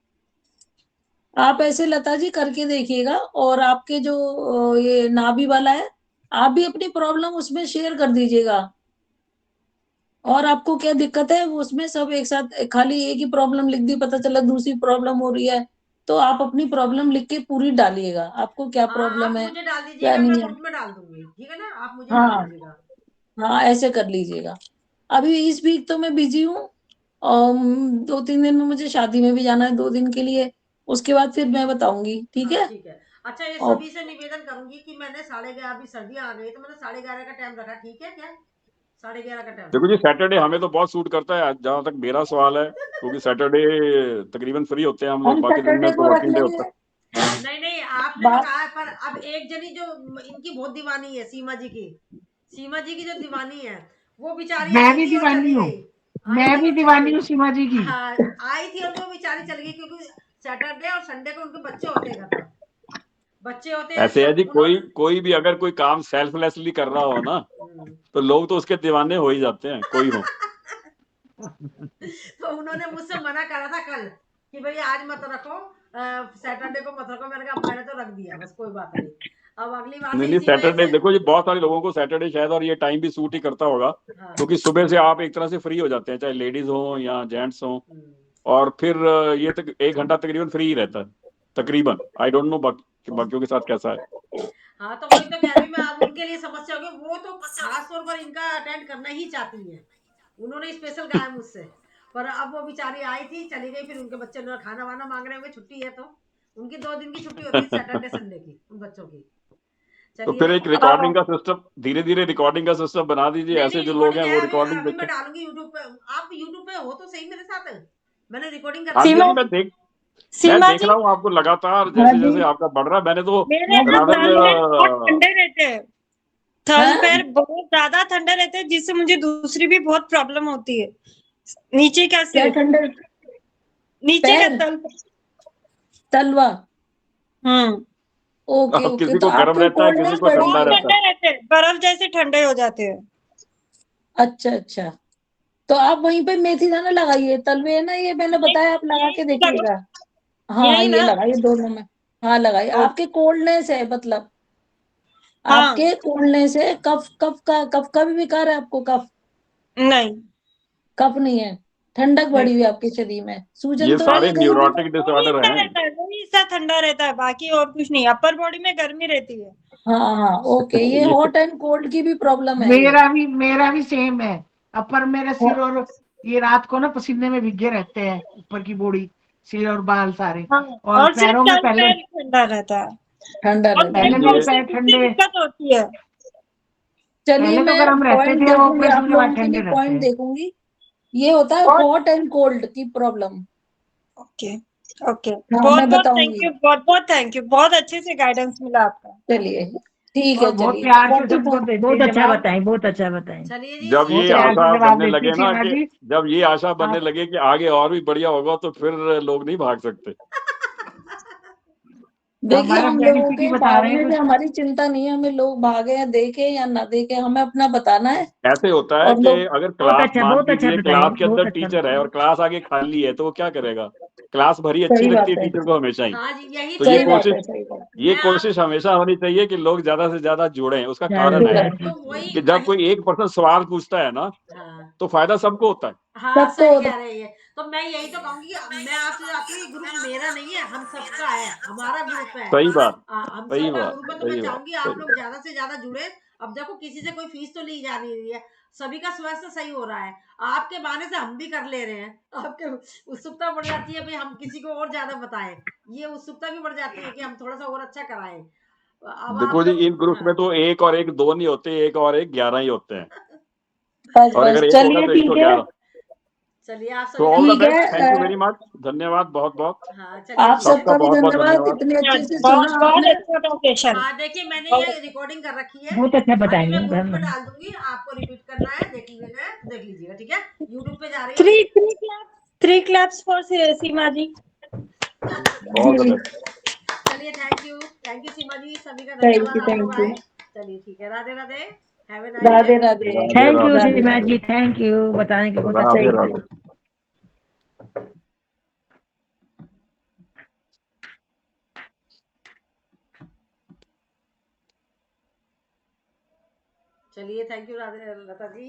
आप ऐसे लता जी करके देखिएगा, और आपके जो ये नाभि वाला है, आप भी अपनी प्रॉब्लम उसमें शेयर कर दीजिएगा। और आपको क्या दिक्कत है वो उसमें सब एक साथ, खाली एक ही प्रॉब्लम लिख दी, पता चला दूसरी प्रॉब्लम हो रही है, तो आप अपनी प्रॉब्लम लिख के पूरी डालिएगा, आपको क्या हाँ, प्रॉब्लम आप है मुझे डाल क्या दीजिएगा, मैं नहीं है। ग्रुप में डाल दूंगी, ठीक है ना, आप मुझे डाल हाँ दीजिएगा। हाँ, ऐसे कर लीजिएगा। अभी इस वीक तो मैं बिजी हूँ, और 2-3 दिन में मुझे शादी में भी जाना है, 2 दिन के लिए। उसके बाद फिर मैं बताऊंगी, ठीक हाँ है। ठीक है। अच्छा, ये और सभी से निवेदन करूंगी कि मैंने 11:30, अभी सर्दियाँ आ गई तो मैंने 11:30 का टाइम रखा, ठीक है क्या? 11:30 का टाइम देखो रखा। जी, सैटरडे हमें तो बहुत सूट करता है जहां तक मेरा सवाल है, क्योंकि सैटरडे तकरीबन फ्री होते हैं हम लोग, हम बाकी दिन में सैटरडे तो को रख वर्किंग डे होता लेंगे है। नहीं नहीं, आपने तो बात। कहा है, पर अब एक जनी जो इनकी बहुत दीवानी है, सीमा जी की, सीमा जी की जो दीवानी है, वो बेचारी मैं आई भी थी और दीवानी चली हूँ, गई। आई मैं थी भी और चली दीवानी गई। हूँ सीमा जी की। हाँ, आई थी और वो बेचारी चली गई, क्योंकि सैटरडे और संडे को उनके बच्चे होते हैं घर पर, बच्चे होते हैं ऐसे तो है जी, कोई उन्होंने कोई भी अगर कोई काम सेल्फलेसली कर रहा हो ना, तो लोग तो उसके दीवाने हो ही जाते हैं, कोई हो। तो उन्होंने मुझसे मना करा था कल कि भाई आज मत रखो, सैटरडे को मत रखो। मैंने कहा मैंने तो रख दिया, बस कोई बात नहीं, अब अगली बार नहीं से नहीं, इसी वजह सैटरडे से। देखो जी, बहुत सारे लोगों को सैटरडे शायद और ये टाइम भी सूट ही करता होगा, हाँ क्योंकि सुबह से आप एक तरह से फ्री हो जाते हैं, चाहे लेडीज हो या जेंट्स हो। हम्म। और फिर ये तक 1 घंटा तकरीबन फ्री ही रहता है, तकरीबन। आई डोंट नो बाकियों के साथ कैसा है। हाँ, तो वही तो कह रही मैं, अब उनके लिए समस्या होगी, वो तो खास तौर पर इनका अटेंड करना ही चाहती हैं, उन्होंने स्पेशल कहा है मुझसे। पर अब वो बेचारी आई थी, चली गई, फिर उनके बच्चे ने खाना वाना मांग रहे होंगे, छुट्टी है तो उनकी 2 दिन की छुट्टी होती है, सैटरडे संडे की, उन बच्चों की। तो फिर चलिए। एक रिकॉर्डिंग का सिस्टम, धीरे धीरे रिकॉर्डिंग का सिस्टम बना दीजिए, नहीं ऐसे नहीं, जो लोग रिकॉर्डिंग हैं है, वो अभी रिकॉर्डिंग अभी मैं देखें। डालूंगी यूट्यूब पे। आप यूट्यूब पे हो तो सही मेरे साथ, मैंने रिकॉर्डिंग कर हाँ दी जी, है। अभी सीमा मैं सीमा देख जी, रहा हूँ आपको लगातार, हाँ जैसे जी, जैसे आपका बढ़ रहा है, मैंने तो मेरे ना रादर कान में बहुत ठंडे रहते हैं, थन हाँ, पैर बहुत ज्यादा ठंडे रहते हैं, जिससे मुझे दूसरी भी बहुत प्रॉब्लम होती है। नीचे का क्या सिर्फ, ठंडे? नीचे का पैर, तल। तलवा। हम्म। ओके ओके, किसी तो को गर्म आपको रहता है, किसी कोल्डनेस को बढ़ी ठंडा बहुत है? रहता है। ठंडे रहते हैं, बर्फ जैसे ठंडे हो जाते हैं। अच्छा अच्छा, तो आप वहीं पे मेथी दाना लगाइए, तलवे है ना, ये मैंने ये बताया, आप लगा यही के तो लगा, देखिएगा। हाँ, यही ये ना। लगाइए दोनों में। हाँ लगाइए, ओ, आपके कोल्डनेस है मतलब, हाँ। आपके कोल्डनेस है, कफ का भी विकार है आपको? कफ, नहीं। कफ नहीं है, ठंडक नहीं, बढ़ी हुई है आपके शरीर में, सूजन ये तो नहीं सारे है कहीं भी? न्यूरोटिक वही डिसऑर्डर हिस्सा हैं। रहता है, वही हिस्सा ठंडा रहता है, बाकी और कुछ नहीं, अपर बॉडी में गर्मी रहती है। हाँ हाँ, ओके, ये ये हॉट एंड कोल्ड की भी प्रॉब्लम है ये। मेरा भी सेम है। अपर मेरा सिर, और ये रात को ना पसीने में भीगे रहते हैं, ऊपर की बॉडी, सिर और बाल सारे। हाँ, और और सिर्फ पैरों में तल पहले, पैर ठंडा रहता है। ठंडा और नहीं मेरे पहले को मेरे ये उससे पैर दूसरी ठंडे, दिक्कत होती है। चलिए पहले तो मैं गर्म रहते पॉइंट थे, वो देखूंगी, आप ऑपरेशन के बाद लोगों के ठंडे लिए रहते पॉइंट हैं। देखूंगी। ये होता है बहुत हॉट एंड कोल्ड की प्रॉब्लम। ओके ओके, हाँ बहुत मैं बहुत थैंक बताऊंगी। यू, बहुत बहुत थैंक यू, बहुत अच्छे से गाइडेंस मिला आपका। चलिए ठीक और है, बहुत चलिए प्यार से 44 सबको देती बहुत है अच्छा जवाब, बताएं, बहुत अच्छा बताएं। चलिए जी जब बहुत ये प्यार से आशा जवाब बनने देती लगे ना सीमा कि जी। जब ये आशा बनने आप लगे कि आगे और भी बढ़िया होगा तो फिर लोग नहीं भाग सकते। देखिए हमारे हम लोगों बेनिफिट ही के बता रहे हैं भागने से कुछ। हमारी चिंता नहीं है, हमें लोग भागे या देखे या ना देखे, हमें अपना बताना है। ऐसे होता है और कि लोग अगर क्लास मान बहुत अच्छा लीजिए बताएं, क्लास के बहुत अंदर अच्छा टीचर है और बताएं। क्लास आगे खाली है तो वो क्या करेगा? क्लास भरी अच्छी सही लगती बात है है, टीचर को हमेशा ही। हाँ जी, यही तो तो ये सही मैं बात है, कोशिश सही बात है। ये मैं आप कोशिश हमेशा होनी चाहिए कि लोग ज्यादा से ज्यादा जुड़ें। उसका ज्यादा कारण से है ज्यादा तो चीज़। वही कि जब वही कोई एक पर्सन सवाल पूछता है ना हाँ तो फायदा सबको होता है। हाँ, सबको सही होता कह रहे हैं। तो मैं यही तो कहूंगी कि मैं आपसे चाहती हूँ, ग्रुप मेरा नहीं है, हम सबका है, हमारा ग्रुप है। सही बात, हम सही सबका बात, ग्रुप है, तो मैं सही बात, चाहूंगी आप सही लोग बात। ज्यादा से ज्यादा जुड़े। अब देखो किसी से कोई फीस तो ली जा नहीं रही है, सभी का स्वास्थ्य सही हो रहा है, आपके बहाने से हम भी कर ले रहे हैं। आपके उत्सुकता बढ़ जाती है भाई, हम किसी को और ज्यादा बताएं, ये उत्सुकता भी बढ़ जाती है कि हम थोड़ा सा और अच्छा कराएं। अब देखो आप जी, लोग इन ग्रुप्स हाँ में तो एक और एक दो नहीं होते, एक और एक 11 ही होते हैं। बस और बस, अगर एक होगा चलिए तो ठीक है, 111। चलिए आप तो सभी का ऑल द ठीक बेस्ट, थैंक यू है। वेरी मच, धन्यवाद बहुत बहुत। हाँ चलिए आप ठीक है। सबका सबका भी बहुत बहुत धन्यवाद, धन्यवाद। इतने अच्छे से बहुत सुना बहुत आपने। अच्छा था सेशन। हाँ देखिए, मैंने बहुत ये अच्छा। रिकॉर्डिंग कर रखी है, बहुत अच्छा अभी बताएंगे, मैं ग्रुप में धन्यवाद। डाल दूंगी, आपको रिपीट करना है, देख लीजिएगा तो देख लीजिएगा, ठीक है। यूट्यूब पे जा रही है। Three claps for Seema ji. All the जी बेस्ट। चलिए थैंक यू सीमा जी, सभी का थैंक धन्यवाद, यू, आप लोग थैंक आए। यू। चलिए ठीक है, Radhe Radhe, have a nice Radhe day. Radhe. Radhe thank you Radhe, Radhe Seema Radhe. Ji, thank you बताने के, बहुत अच्छा राधे थैंक बताया। यू। राधे। चलिए thank you Radhe Lata ji.